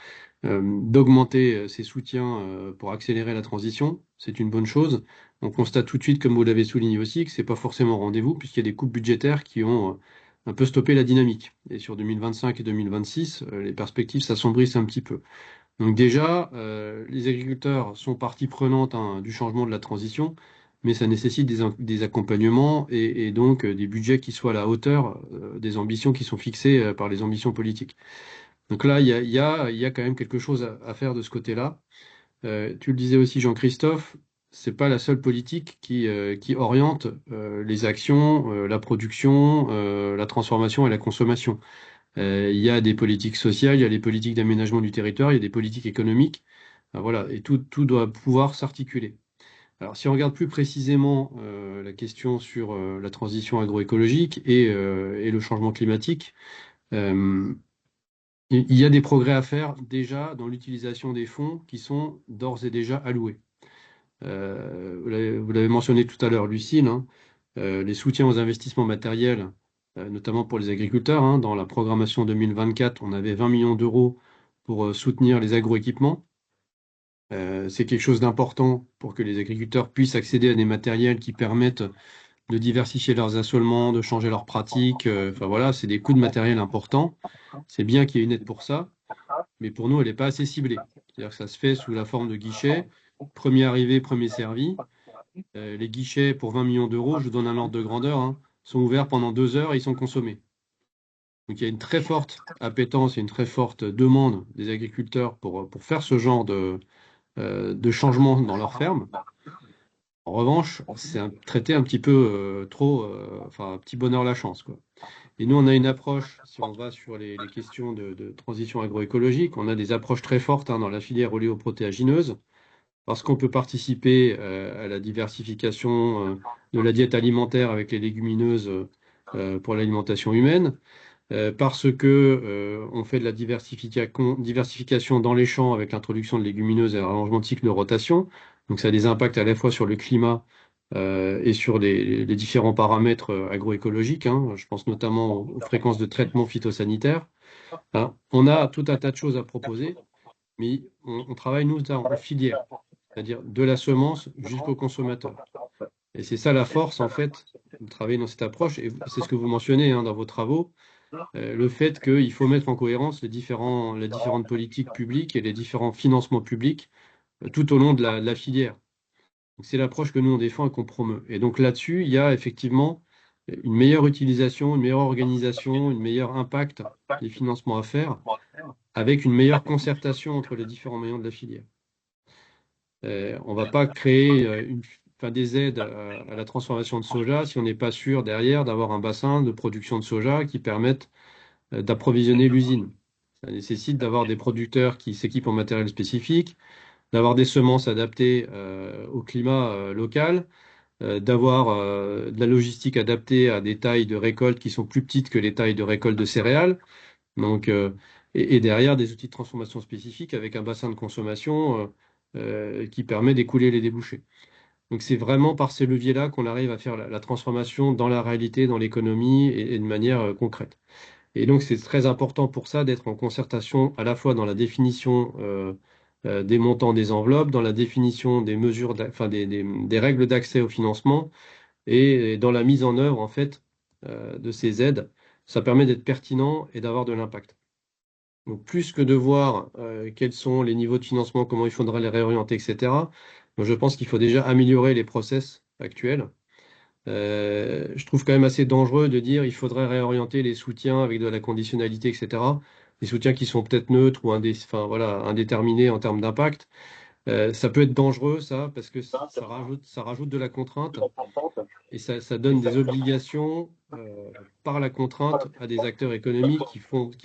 d'augmenter ces soutiens pour accélérer la transition. C'est une bonne chose. On constate tout de suite, comme vous l'avez souligné aussi, que c'est pas forcément au rendez-vous, puisqu'il y a des coupes budgétaires qui ont un peu stoppé la dynamique. Et sur 2025 et 2026, les perspectives s'assombrissent un petit peu. Donc déjà, les agriculteurs sont partie prenante du changement de la transition, mais ça nécessite des accompagnements et donc des budgets qui soient à la hauteur des ambitions qui sont fixées par les ambitions politiques. Donc là, il y a quand même quelque chose à faire de ce côté-là. Tu le disais aussi, Jean-Christophe, c'est pas la seule politique qui oriente les actions, la production, la transformation et la consommation. Il y a des politiques sociales, il y a les politiques d'aménagement du territoire, il y a des politiques économiques. Voilà, et tout doit pouvoir s'articuler. Alors, si on regarde plus précisément la question sur la transition agroécologique et le changement climatique, il y a des progrès à faire déjà dans l'utilisation des fonds qui sont d'ores et déjà alloués. Vous l'avez mentionné tout à l'heure, Lucille, hein, les soutiens aux investissements matériels, notamment pour les agriculteurs, hein, dans la programmation 2024, on avait 20 millions d'euros pour soutenir les agroéquipements. C'est quelque chose d'important pour que les agriculteurs puissent accéder à des matériels qui permettent de diversifier leurs assolements, de changer leurs pratiques. Enfin voilà, c'est des coûts de matériel importants. C'est bien qu'il y ait une aide pour ça, mais pour nous, elle n'est pas assez ciblée. C'est-à-dire que ça se fait sous la forme de guichets, premier arrivé, premier servi. Les guichets pour 20 millions d'euros, je vous donne un ordre de grandeur, hein, sont ouverts pendant 2 heures et ils sont consommés. Donc il y a une très forte appétence et une très forte demande des agriculteurs pour faire ce genre de changement dans leur ferme. En revanche, c'est traité un petit peu trop, enfin un petit bonheur la chance, quoi. Et nous, on a une approche, si on va sur les questions de transition agroécologique, on a des approches très fortes hein, dans la filière oléoprotéagineuse, parce qu'on peut participer à la diversification de la diète alimentaire avec les légumineuses pour l'alimentation humaine, parce que on fait de la diversification dans les champs avec l'introduction de légumineuses et un rallongement de cycle de rotation. Donc ça a des impacts à la fois sur le climat et sur les différents paramètres agroécologiques, hein. Je pense notamment aux fréquences de traitement phytosanitaire. Hein. On a tout un tas de choses à proposer, mais on travaille nous en filière, c'est-à-dire de la semence jusqu'au consommateur. Et c'est ça la force, en fait, de travailler dans cette approche. Et c'est ce que vous mentionnez hein, dans vos travaux, le fait qu'il faut mettre en cohérence les différentes politiques publiques et les différents financements publics tout au long de la filière. Donc, c'est l'approche que nous, on défend et qu'on promeut. Et donc là-dessus, il y a effectivement une meilleure utilisation, une meilleure organisation, un meilleur impact des financements à faire, avec une meilleure concertation entre les différents maillons de la filière. On ne va pas créer des aides à la transformation de soja si on n'est pas sûr derrière d'avoir un bassin de production de soja qui permette d'approvisionner l'usine. Ça nécessite d'avoir des producteurs qui s'équipent en matériel spécifique, d'avoir des semences adaptées au climat local, d'avoir de la logistique adaptée à des tailles de récolte qui sont plus petites que les tailles de récolte de céréales. Donc, et derrière des outils de transformation spécifiques avec un bassin de consommation qui permet d'écouler les débouchés. Donc c'est vraiment par ces leviers-là qu'on arrive à faire la transformation dans la réalité, dans l'économie et de manière concrète. Et donc c'est très important pour ça d'être en concertation à la fois dans la définition des montants des enveloppes, dans la définition des mesures, des règles d'accès au financement et dans la mise en œuvre en fait de ces aides. Ça permet d'être pertinent et d'avoir de l'impact. Donc, plus que de voir quels sont les niveaux de financement, comment il faudra les réorienter, etc., donc, je pense qu'il faut déjà améliorer les process actuels. Je trouve quand même assez dangereux de dire il faudrait réorienter les soutiens avec de la conditionnalité, etc. Des soutiens qui sont peut-être neutres ou indéterminés en termes d'impact. Ça peut être dangereux, ça, parce que ça rajoute de la contrainte et ça donne des obligations par la contrainte à des acteurs économiques qui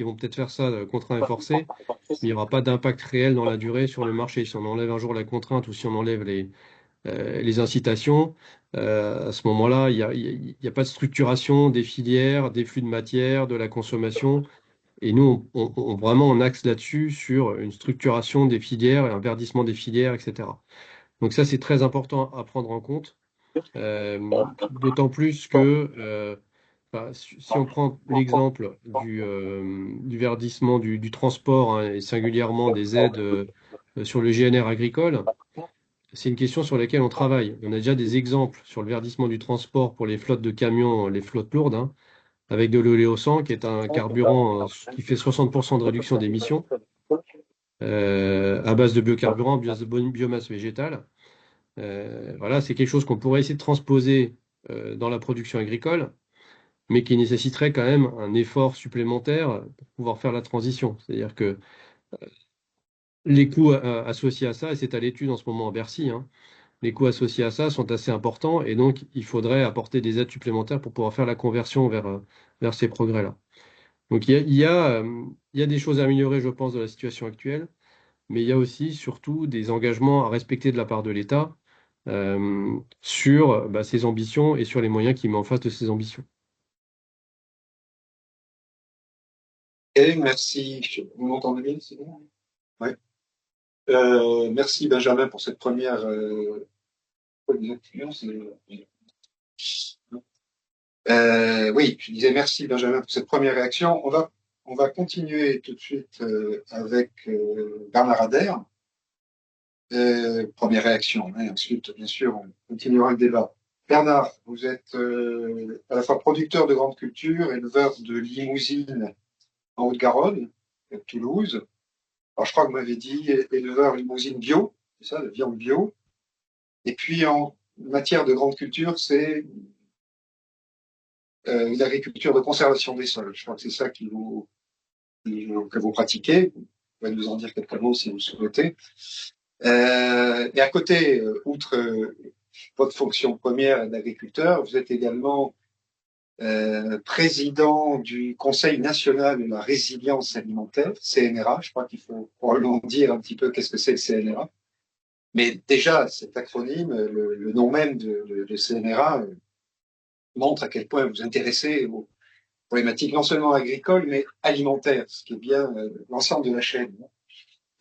vont peut-être faire ça contraint et forcé, mais il n'y aura pas d'impact réel dans la durée sur le marché. Si on enlève un jour la contrainte ou si on enlève les incitations, à ce moment-là, il y a pas de structuration des filières, des flux de matière, de la consommation. Et nous, vraiment, on axe là-dessus sur une structuration des filières, un verdissement des filières, etc. Donc ça, c'est très important à prendre en compte. D'autant plus que si on prend l'exemple du verdissement du transport hein, et singulièrement des aides sur le GNR agricole, c'est une question sur laquelle on travaille. On a déjà des exemples sur le verdissement du transport pour les flottes de camions, les flottes lourdes, hein, avec de l'oléosan, qui est un carburant qui fait 60% de réduction d'émissions à base de biocarburant, à base de biomasse végétale. Voilà, c'est quelque chose qu'on pourrait essayer de transposer dans la production agricole, mais qui nécessiterait quand même un effort supplémentaire pour pouvoir faire la transition. C'est-à-dire que les coûts associés à ça, et c'est à l'étude en ce moment à Bercy, hein, les coûts associés à ça sont assez importants, et donc il faudrait apporter des aides supplémentaires pour pouvoir faire la conversion vers ces progrès-là. Donc il y a des choses à améliorer, je pense, de la situation actuelle, mais il y a aussi surtout des engagements à respecter de la part de l'État sur ses ambitions et sur les moyens qu'il met en face de ses ambitions. Et merci. Vous m'entendez bien, c'est bon? Ouais. Merci Benjamin pour cette première. Oui, je disais merci Benjamin pour cette première réaction. On va continuer tout de suite avec Bernard Adair. Première réaction, hein. Ensuite, bien sûr, on continuera le débat. Bernard, vous êtes à la fois producteur de grande culture, éleveur de limousines en Haute-Garonne, à Toulouse. Alors, je crois que vous m'avez dit éleveur limousine bio, c'est ça, de viande bio. Et puis, en matière de grande culture, c'est l'agriculture de conservation des sols. Je crois que c'est ça que vous pratiquez. Vous pouvez nous en dire quelques mots si vous le souhaitez. Et à côté, outre votre fonction première d'agriculteur, vous êtes également président du Conseil national de la résilience alimentaire, CNRA. Je crois qu'il faut probablement dire un petit peu qu'est-ce que c'est le CNRA. Mais déjà, cet acronyme, le nom même de CNRA, montre à quel point vous vous intéressez aux problématiques non seulement agricoles, mais alimentaires, ce qui est bien l'ensemble de la chaîne.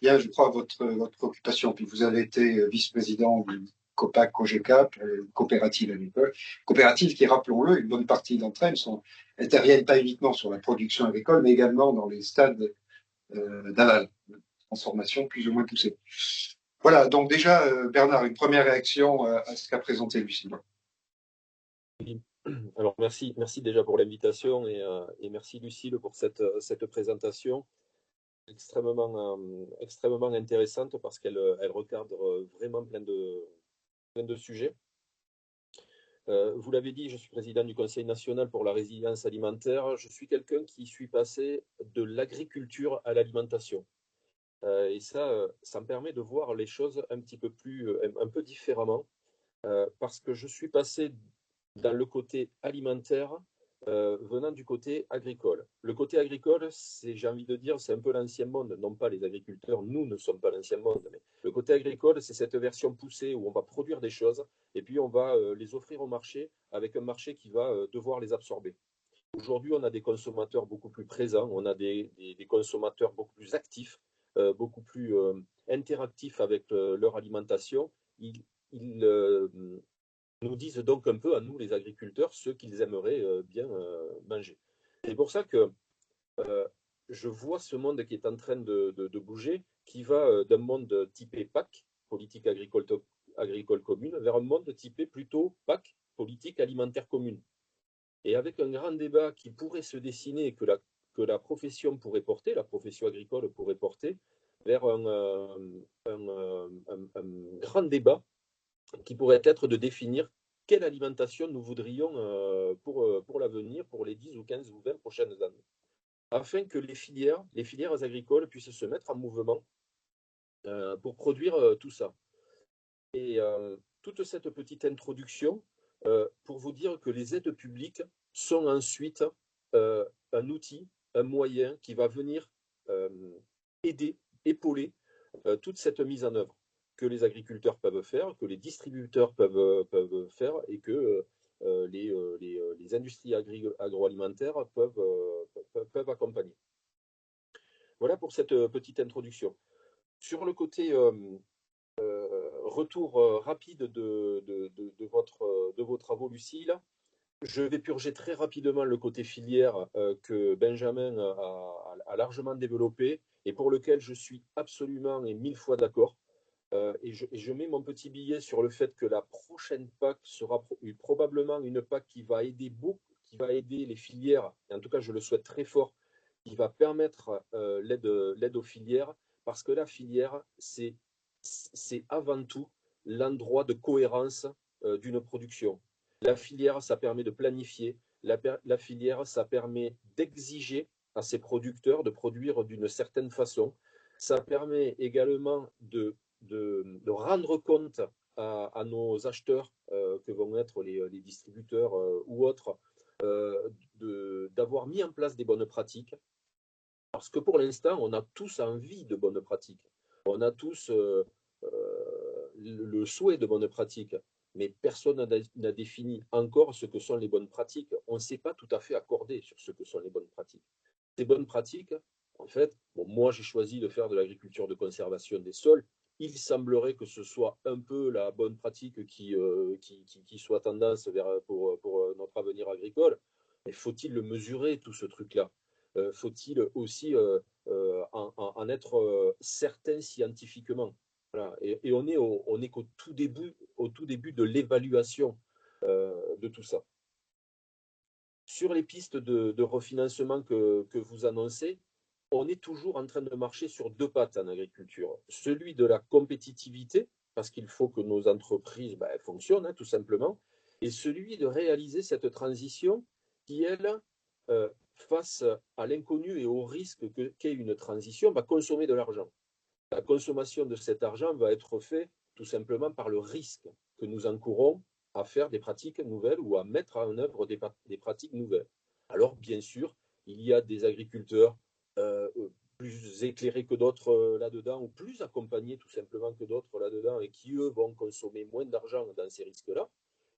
Bien, je crois, votre préoccupation. Puis vous avez été vice-président du COPAC, COGECA, coopérative agricole. Coopérative qui, rappelons-le, une bonne partie d'entre elles interviennent pas uniquement sur la production agricole, mais également dans les stades d'aval, transformation plus ou moins poussée. Voilà, donc déjà, Bernard, une première réaction à ce qu'a présenté Lucie. Alors merci déjà pour l'invitation et merci Lucille pour cette présentation extrêmement intéressante parce qu'elle recadre vraiment plein de sujets. Vous l'avez dit, je suis président du Conseil national pour la résilience alimentaire. Je suis quelqu'un qui suis passé de l'agriculture à l'alimentation. Et ça me permet de voir les choses un peu différemment parce que je suis passé dans le côté alimentaire venant du côté agricole. Le côté agricole, j'ai envie de dire, c'est un peu l'ancien monde, non pas les agriculteurs, nous ne sommes pas l'ancien monde, mais le côté agricole, c'est cette version poussée où on va produire des choses et puis on va les offrir au marché avec un marché qui va devoir les absorber. Aujourd'hui, on a des consommateurs beaucoup plus présents, on a des consommateurs beaucoup plus actifs, beaucoup plus interactifs avec leur alimentation. Ils nous disent donc un peu à nous, les agriculteurs, ce qu'ils aimeraient bien manger. C'est pour ça que je vois ce monde qui est en train de bouger, qui va d'un monde typé PAC, politique agricole commune, vers un monde typé plutôt PAC, politique alimentaire commune. Et avec un grand débat qui pourrait se dessiner, que la profession pourrait porter, la profession agricole pourrait porter, vers un grand débat qui pourrait être de définir quelle alimentation nous voudrions pour l'avenir, pour les 10 ou 15 ou 20 prochaines années, afin que les filières agricoles puissent se mettre en mouvement pour produire tout ça. Et toute cette petite introduction pour vous dire que les aides publiques sont ensuite un outil, un moyen qui va venir aider, épauler toute cette mise en œuvre que les agriculteurs peuvent faire, que les distributeurs peuvent faire et que les industries agroalimentaires peuvent accompagner. Voilà pour cette petite introduction. Sur le côté retour rapide de vos travaux, Lucille, je vais purger très rapidement le côté filière que Benjamin a largement développé et pour lequel je suis absolument et 1000 fois d'accord. Et je mets mon petit billet sur le fait que la prochaine PAC sera probablement une PAC qui va aider les filières, et en tout cas je le souhaite très fort, qui va permettre l'aide aux filières, parce que la filière, c'est avant tout l'endroit de cohérence d'une production. La filière, ça permet de planifier, la filière, ça permet d'exiger à ses producteurs de produire d'une certaine façon, ça permet également de rendre compte à nos acheteurs, que vont être les distributeurs ou autres, d'avoir mis en place des bonnes pratiques. Parce que pour l'instant, on a tous envie de bonnes pratiques. On a tous le souhait de bonnes pratiques, mais personne n'a défini encore ce que sont les bonnes pratiques. On ne s'est pas tout à fait accordé sur ce que sont les bonnes pratiques. Ces bonnes pratiques, en fait, bon, moi j'ai choisi de faire de l'agriculture de conservation des sols. Il semblerait que ce soit un peu la bonne pratique qui soit tendance pour notre avenir agricole. Mais faut-il le mesurer, tout ce truc-là? Faut-il aussi en être certain scientifiquement? Voilà. Et on est qu'au tout début de l'évaluation de tout ça. Sur les pistes de refinancement que vous annoncez, on est toujours en train de marcher sur deux pattes en agriculture. Celui de la compétitivité, parce qu'il faut que nos entreprises fonctionnent, hein, tout simplement, et celui de réaliser cette transition qui, elle, face à l'inconnu et au risque qu'est une transition, va consommer de l'argent. La consommation de cet argent va être faite tout simplement par le risque que nous encourons à faire des pratiques nouvelles ou à mettre en œuvre des pratiques nouvelles. Alors, bien sûr, il y a des agriculteurs plus éclairés que d'autres là-dedans, ou plus accompagnés tout simplement que d'autres là-dedans, et qui, eux, vont consommer moins d'argent dans ces risques-là.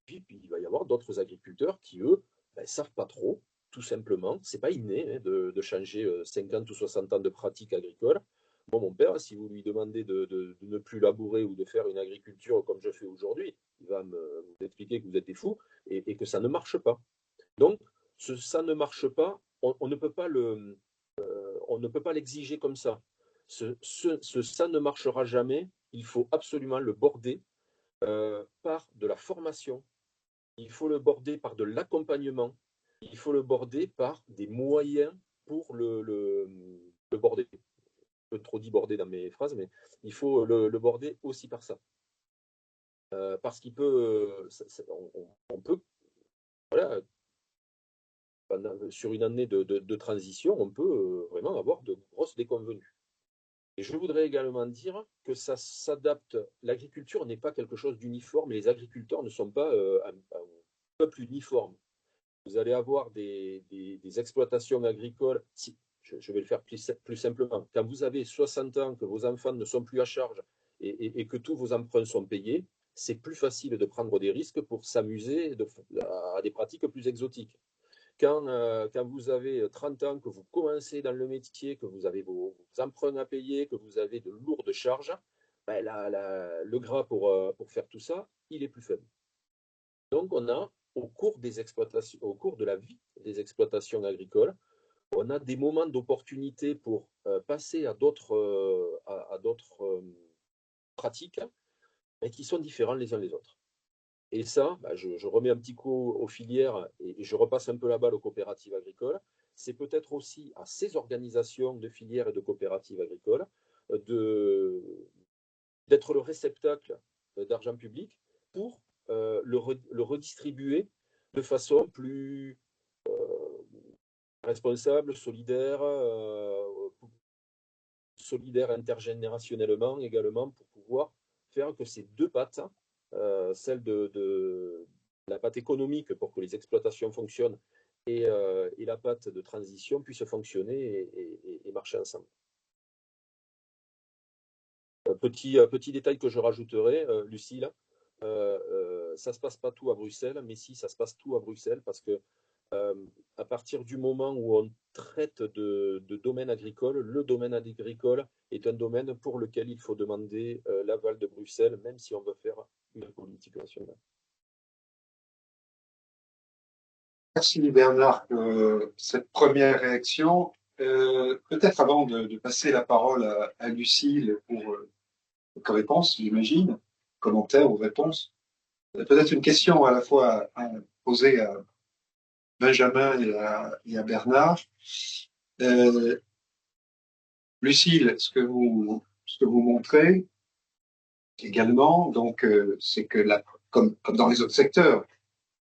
Puis, il va y avoir d'autres agriculteurs qui, eux, ne savent pas trop, tout simplement. Ce n'est pas inné hein, de changer 50 ou 60 ans de pratique agricole. Bon, mon père, si vous lui demandez de ne plus labourer ou de faire une agriculture comme je fais aujourd'hui, il va vous expliquer que vous êtes des fous et que ça ne marche pas. Donc, ça ne marche pas, on ne peut pas l'exiger comme ça. Ça ne marchera jamais. Il faut absolument le border par de la formation. Il faut le border par de l'accompagnement. Il faut le border par des moyens pour le border. Un peu trop dit border dans mes phrases, mais il faut le border aussi par ça. Parce qu'il peut, on peut, voilà, sur une année de transition, on peut vraiment avoir de grosses déconvenues. Et je voudrais également dire que ça s'adapte. L'agriculture n'est pas quelque chose d'uniforme et les agriculteurs ne sont pas un peuple uniforme. Vous allez avoir des exploitations agricoles. Si, je vais le faire plus simplement. Quand vous avez 60 ans, que vos enfants ne sont plus à charge et que tous vos emprunts sont payés, c'est plus facile de prendre des risques pour s'amuser à des pratiques plus exotiques. Quand vous avez 30 ans, que vous commencez dans le métier, que vous avez vos emprunts à payer, que vous avez de lourdes charges, le gras pour faire tout ça, il est plus faible. Donc, on a, au cours de la vie des exploitations agricoles, on a des moments d'opportunité pour passer à d'autres pratiques, mais qui sont différents les uns les autres. Et ça, je remets un petit coup aux filières et je repasse un peu la balle aux coopératives agricoles. C'est peut-être aussi à ces organisations de filières et de coopératives agricoles d'être le réceptacle d'argent public pour le redistribuer de façon plus responsable, solidaire intergénérationnellement également, pour pouvoir faire que ces deux pattes, celle de la patte économique pour que les exploitations fonctionnent et la patte de transition puissent fonctionner et marcher ensemble. Petit détail que je rajouterai, Lucille, ça ne se passe pas tout à Bruxelles, mais si, ça se passe tout à Bruxelles parce que à partir du moment où on traite de domaine agricole, le domaine agricole est un domaine pour lequel il faut demander l'aval de Bruxelles, même si on veut faire une politique nationale. Merci Bernard pour cette première réaction. Peut-être avant de passer la parole à Lucille pour réponse, j'imagine, commentaires ou réponses, peut-être une question à la fois à poser à Benjamin et à Bernard. Lucille, ce que vous montrez également, donc, c'est que comme dans les autres secteurs,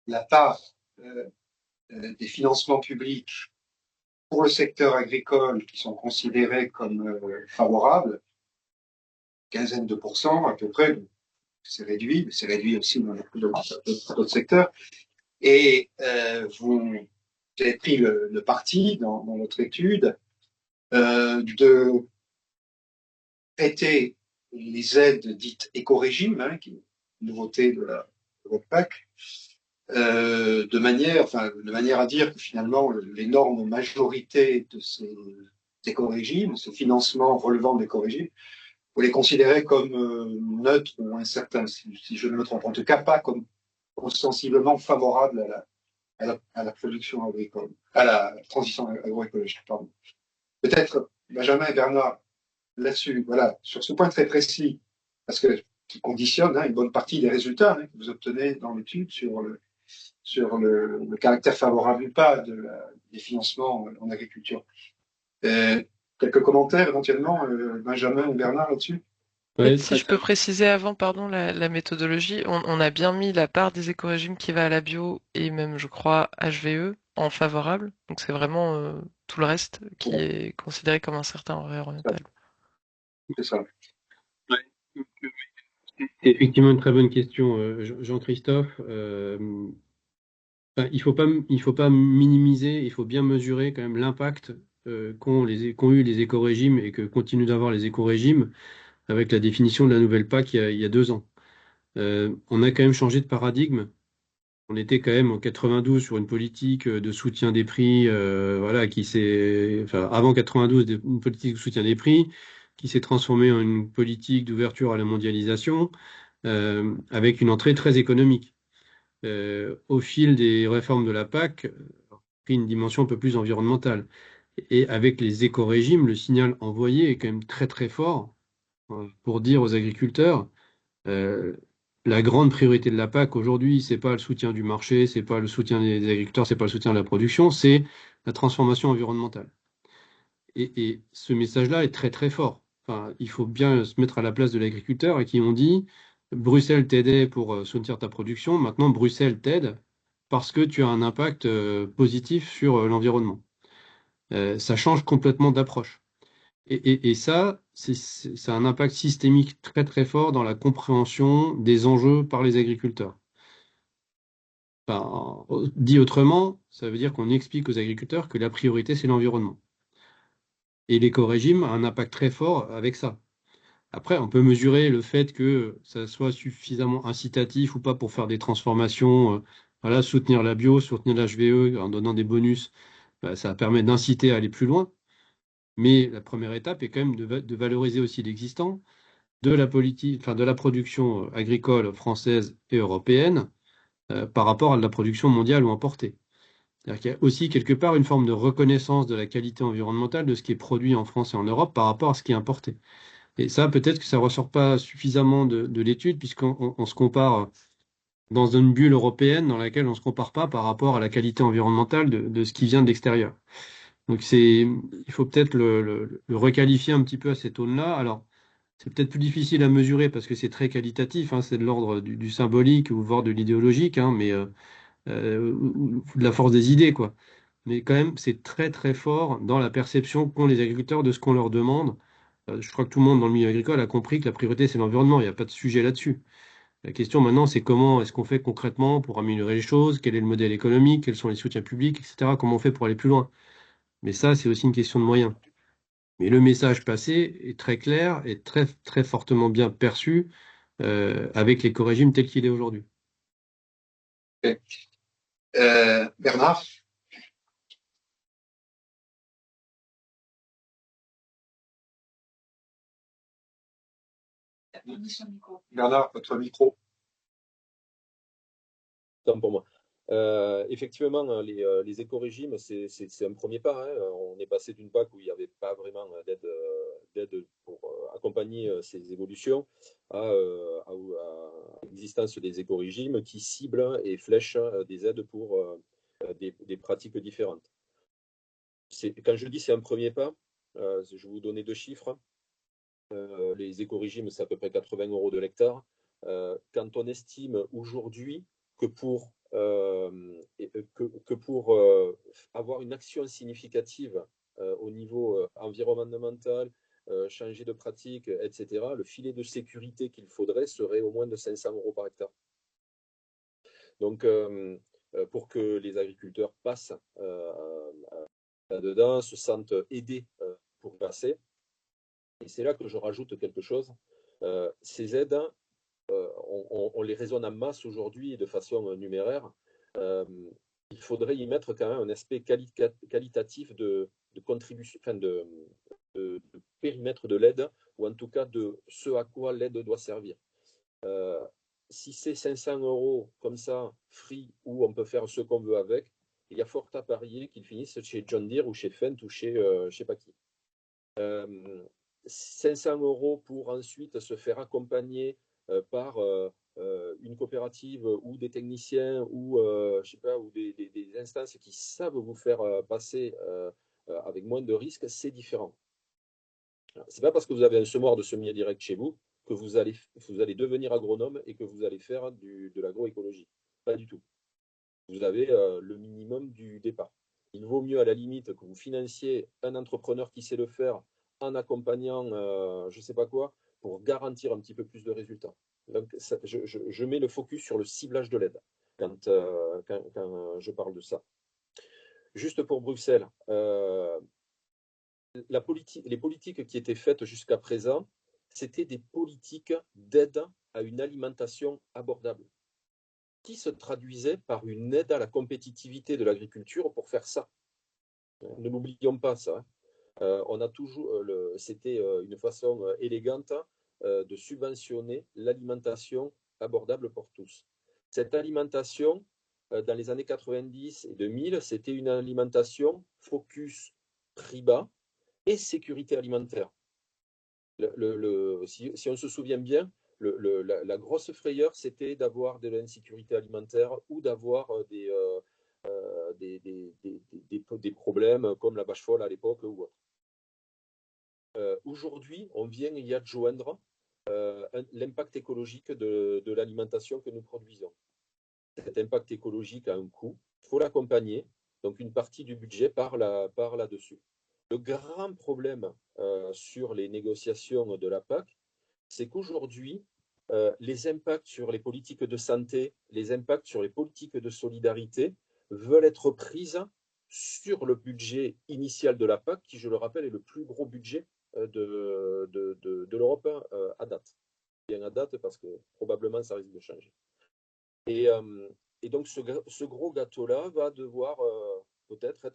la part des financements publics pour le secteur agricole qui sont considérés comme favorables, quinzaine de pourcents à peu près, c'est réduit, mais c'est réduit aussi dans d'autres secteurs. Et vous avez pris le parti dans votre étude de traiter les aides dites éco-régime, hein, qui est une nouveauté de la PAC, de manière à dire que finalement l'énorme majorité de ces éco-régimes, ces financements relevant d'éco-régimes, vous les considérez comme neutres ou incertains, si je ne me trompe. En tout cas, pas comme ostensiblement favorables à la production agricole, à la transition agroécologique, pardon. Peut-être Benjamin et Bernard, là-dessus, voilà, sur ce point très précis, parce que qui conditionne une bonne partie des résultats que vous obtenez dans l'étude sur le caractère favorable ou pas des financements en agriculture. Quelques commentaires éventuellement, Benjamin ou Bernard là-dessus? Ouais, Si je peux préciser avant, pardon, la méthodologie, on a bien mis la part des éco-régimes qui va à la bio et même, je crois, HVE en favorable. Donc c'est vraiment tout le reste qui est considéré comme incertain environnemental. C'est ça. Ouais. C'est effectivement une très bonne question, Jean-Christophe. Il faut pas minimiser, il faut bien mesurer quand même l'impact qu'ont eu les éco-régimes et que continuent d'avoir les éco-régimes avec la définition de la nouvelle PAC il y a 2 ans. On a quand même changé de paradigme. On était quand même en 92 sur une politique de soutien des prix, voilà, avant 92, une politique de soutien des prix qui s'est transformée en une politique d'ouverture à la mondialisation, avec une entrée très économique. Au fil des réformes de la PAC, pris une dimension un peu plus environnementale. Et avec les éco-régimes, le signal envoyé est quand même très très fort pour dire aux agriculteurs, euh, la grande priorité de la PAC aujourd'hui, c'est pas le soutien du marché, c'est pas le soutien des agriculteurs, c'est pas le soutien de la production, c'est la transformation environnementale. Et ce message-là est très très fort. Enfin, il faut bien se mettre à la place de l'agriculteur et qui ont dit, Bruxelles t'aidait pour soutenir ta production, maintenant Bruxelles t'aide parce que tu as un impact positif sur l'environnement. Ça change complètement d'approche. Et ça, c'est un impact systémique très très fort dans la compréhension des enjeux par les agriculteurs. Enfin, dit autrement, ça veut dire qu'on explique aux agriculteurs que la priorité, c'est l'environnement. Et l'éco-régime a un impact très fort avec ça. Après, on peut mesurer le fait que ça soit suffisamment incitatif ou pas pour faire des transformations, voilà, soutenir la bio, soutenir l'HVE en donnant des bonus, ça permet d'inciter à aller plus loin. Mais la première étape est quand même de valoriser aussi l'existant, de la politique, enfin de la production agricole française et européenne par rapport à la production mondiale ou importée. C'est-à-dire qu'il y a aussi quelque part une forme de reconnaissance de la qualité environnementale de ce qui est produit en France et en Europe par rapport à ce qui est importé. Et ça, peut-être que ça ne ressort pas suffisamment de l'étude, puisqu'on se compare dans une bulle européenne dans laquelle on ne se compare pas par rapport à la qualité environnementale de ce qui vient de l'extérieur. Donc il faut peut-être le requalifier un petit peu à cette aune-là. Alors, c'est peut-être plus difficile à mesurer parce que c'est très qualitatif, c'est de l'ordre du symbolique ou voire de l'idéologique, mais ou de la force des idées, quoi. Mais quand même, c'est très très fort dans la perception qu'ont les agriculteurs de ce qu'on leur demande. Je crois que tout le monde dans le milieu agricole a compris que la priorité, c'est l'environnement. Il n'y a pas de sujet là-dessus. La question maintenant, c'est comment est-ce qu'on fait concrètement pour améliorer les choses, quel est le modèle économique, quels sont les soutiens publics, etc. Comment on fait pour aller plus loin. Mais ça, c'est aussi une question de moyens. Mais le message passé est très clair et très, très fortement bien perçu avec l'éco-régime tel qu'il est aujourd'hui. Okay. Bernard? Bernard, votre micro. Tant pour moi. Effectivement, les éco-régimes, c'est un premier pas. On est passé d'une PAC où il n'y avait pas vraiment d'aide pour accompagner ces évolutions à l'existence des éco-régimes qui ciblent et flèchent des aides pour des pratiques différentes. Quand je dis c'est un premier pas, je vais vous donner 2 chiffres. Les éco-régimes, c'est à peu près 80 € de l'hectare. Quand on estime aujourd'hui que pour avoir une action significative au niveau environnemental, changer de pratique, etc., le filet de sécurité qu'il faudrait serait au moins de 500 € par hectare. Donc, pour que les agriculteurs passent là-dedans, se sentent aidés pour passer. Et c'est là que je rajoute quelque chose. Ces aides, on les raisonne en masse aujourd'hui de façon numéraire. Il faudrait y mettre quand même un aspect qualitatif de contribution, enfin de périmètre de l'aide, ou en tout cas de ce à quoi l'aide doit servir. Si c'est 500 € comme ça, free, où on peut faire ce qu'on veut avec, il y a fort à parier qu'ils finissent chez John Deere ou chez Fendt ou chez je sais pas qui. 500 € pour ensuite se faire accompagner par une coopérative ou des techniciens ou je sais pas, ou des instances qui savent vous faire passer avec moins de risques, c'est différent. C'est pas parce que vous avez un semoir de semis direct chez vous que vous allez devenir agronome et que vous allez faire de l'agroécologie. Pas du tout. Vous avez le minimum du départ. Il vaut mieux à la limite que vous financiez un entrepreneur qui sait le faire en accompagnant je ne sais pas quoi pour garantir un petit peu plus de résultats. Donc, je mets le focus sur le ciblage de l'aide quand je parle de ça. Juste pour Bruxelles, les politiques qui étaient faites jusqu'à présent, c'était des politiques d'aide à une alimentation abordable, qui se traduisait par une aide à la compétitivité de l'agriculture pour faire ça. Ne l'oublions pas ça. On a toujours, c'était une façon élégante de subventionner l'alimentation abordable pour tous. Cette alimentation, dans les années 90 et 2000, c'était une alimentation focus prix bas et sécurité alimentaire. Si on se souvient bien, la grosse frayeur, c'était d'avoir de l'insécurité alimentaire ou d'avoir des problèmes comme la vache folle à l'époque ou autre. Aujourd'hui, on vient y adjoindre l'impact écologique de l'alimentation que nous produisons. Cet impact écologique a un coût, il faut l'accompagner, donc une partie du budget part là-dessus. Le grand problème sur les négociations de la PAC, c'est qu'aujourd'hui, les impacts sur les politiques de santé, les impacts sur les politiques de solidarité veulent être prises sur le budget initial de la PAC, qui, je le rappelle, est le plus gros budget de l'Europe à date. Bien à date, parce que probablement ça risque de changer. Et donc ce gros gâteau-là va devoir peut-être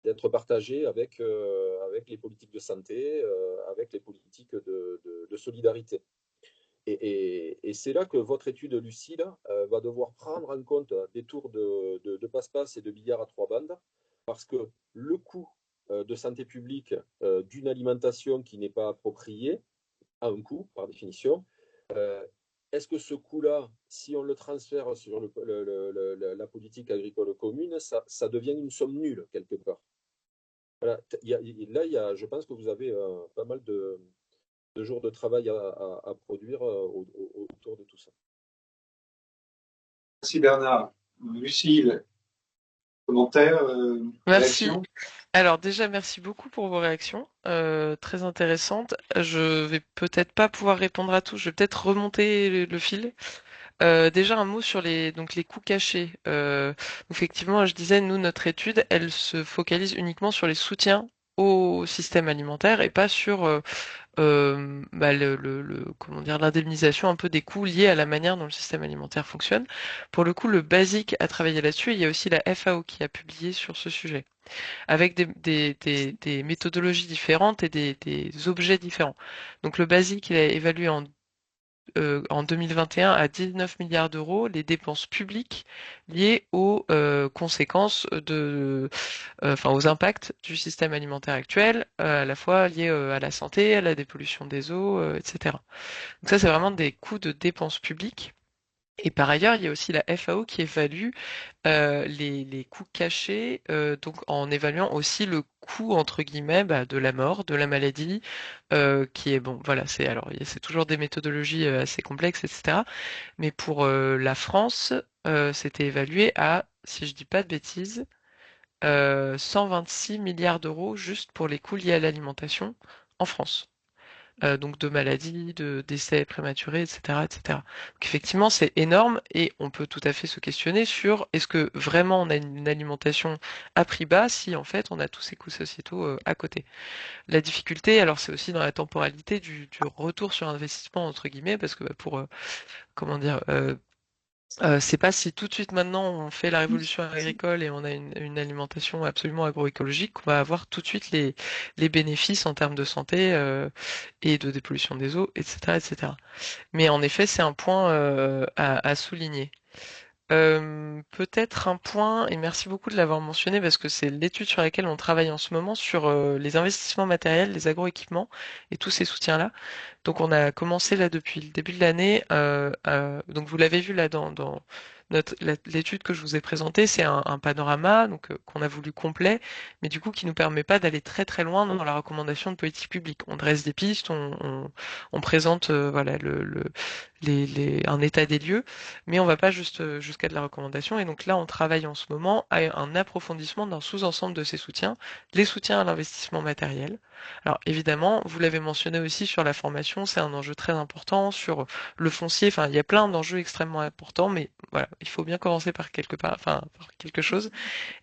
être partagé avec les politiques de santé, avec les politiques de solidarité. Et c'est là que votre étude, Lucille, va devoir prendre en compte des tours de passe-passe et de billard à 3 bandes, parce que le coût de santé publique d'une alimentation qui n'est pas appropriée a un coût, par définition. Est-ce que ce coût-là, si on le transfère sur la politique agricole commune, ça devient une somme nulle, quelque part? Voilà. Je pense que vous avez pas mal de jours de travail à produire autour de tout ça. Merci Bernard. Lucille, commentaire, Merci. réaction? Alors déjà, merci beaucoup pour vos réactions, très intéressantes. Je vais peut-être pas pouvoir répondre à tout, je vais peut-être remonter le fil. Déjà un mot sur les coûts cachés. Effectivement, je disais, nous, notre étude, elle se focalise uniquement sur les soutiens au système alimentaire et pas sur comment dire, l'indemnisation un peu des coûts liés à la manière dont le système alimentaire fonctionne. Pour le coup, le BASIC a travaillé là-dessus et il y a aussi la FAO qui a publié sur ce sujet, avec des méthodologies différentes et des objets différents. Donc le BASIC, il a évalué en 2021 à 19 milliards d'euros les dépenses publiques liées aux conséquences aux impacts du système alimentaire actuel, à la fois liés à la santé, à la dépollution des eaux, etc. Donc ça, c'est vraiment des coûts de dépenses publiques. Et par ailleurs, il y a aussi la FAO qui évalue les coûts cachés, donc en évaluant aussi le coût entre guillemets de la mort, de la maladie, qui est bon, voilà, c'est toujours des méthodologies assez complexes, etc. Mais pour la France, c'était évalué à, si je dis pas de bêtises, 126 milliards d'euros juste pour les coûts liés à l'alimentation en France. donc de maladies, de décès prématurés, etc., etc. Donc effectivement, c'est énorme et on peut tout à fait se questionner sur est-ce que vraiment on a une alimentation à prix bas si en fait on a tous ces coûts sociétaux à côté. La difficulté, alors c'est aussi dans la temporalité du retour sur investissement entre guillemets, parce que pour comment dire, c'est pas si tout de suite maintenant on fait la révolution agricole et on a une alimentation absolument agroécologique qu'on va avoir tout de suite les bénéfices en termes de santé et de dépollution des eaux, etc., etc. Mais en effet, c'est un point à souligner. Peut-être un point, et merci beaucoup de l'avoir mentionné parce que c'est l'étude sur laquelle on travaille en ce moment sur les investissements matériels, les agroéquipements et tous ces soutiens-là. Donc on a commencé là depuis le début de l'année. Donc vous l'avez vu là dans l'étude que je vous ai présentée, c'est un panorama donc qu'on a voulu complet, mais du coup qui nous permet pas d'aller très très loin dans la recommandation de politique publique. On dresse des pistes, on présente voilà un état des lieux, mais on va pas juste jusqu'à de la recommandation. Et donc là on travaille en ce moment à un approfondissement d'un sous-ensemble de ces soutiens, les soutiens à l'investissement matériel. Alors évidemment, vous l'avez mentionné aussi sur la formation, c'est un enjeu très important, sur le foncier, enfin il y a plein d'enjeux extrêmement importants, mais voilà, il faut bien commencer par quelque part, enfin par quelque chose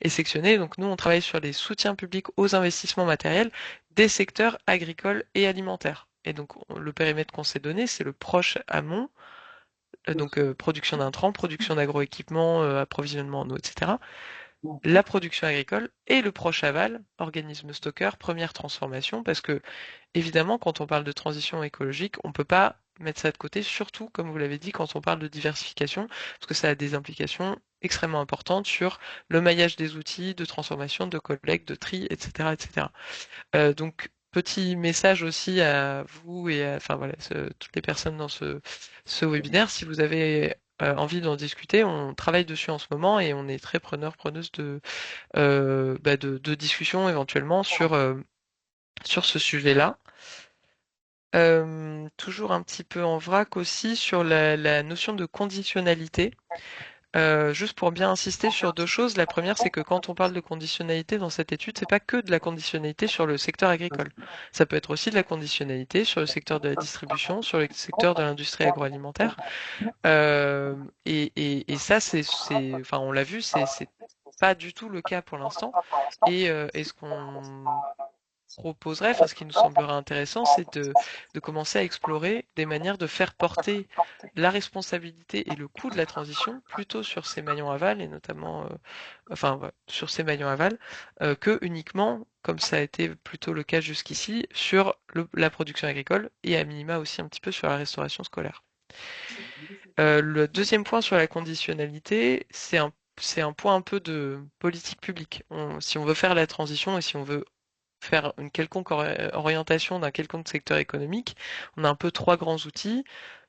et sectionner. Donc nous, on travaille sur les soutiens publics aux investissements matériels des secteurs agricoles et alimentaires. Et donc le périmètre qu'on s'est donné, c'est le proche amont, donc production d'intrants, production d'agroéquipements, approvisionnement en eau, etc. La production agricole et le proche aval, organisme stockeur, première transformation, parce que évidemment, quand on parle de transition écologique, on ne peut pas mettre ça de côté, surtout, comme vous l'avez dit, quand on parle de diversification, parce que ça a des implications extrêmement importantes sur le maillage des outils de transformation, de collecte, de tri, etc., etc. Donc, petit message aussi à vous et à, enfin voilà, toutes les personnes dans ce webinaire, si vous avez envie d'en discuter, on travaille dessus en ce moment et on est très preneuse de discussions éventuellement sur ce sujet-là. Toujours un petit peu en vrac aussi sur la notion de conditionnalité. Juste pour bien insister sur deux choses. La première, c'est que quand on parle de conditionnalité dans cette étude, c'est pas que de la conditionnalité sur le secteur agricole. Ça peut être aussi de la conditionnalité sur le secteur de la distribution, sur le secteur de l'industrie agroalimentaire. Et ça, enfin, on l'a vu, c'est pas du tout le cas pour l'instant. Et ce qu'on proposerait, enfin ce qui nous semblerait intéressant, c'est de commencer à explorer des manières de faire porter la responsabilité et le coût de la transition plutôt sur ces maillons aval et notamment enfin ouais, sur ces maillons aval que uniquement, comme ça a été plutôt le cas jusqu'ici, sur la production agricole et à minima aussi un petit peu sur la restauration scolaire. Le deuxième point sur la conditionnalité, c'est un point un peu de politique publique. Si on veut faire la transition et si on veut faire une quelconque orientation d'un quelconque secteur économique, on a un peu trois grands outils.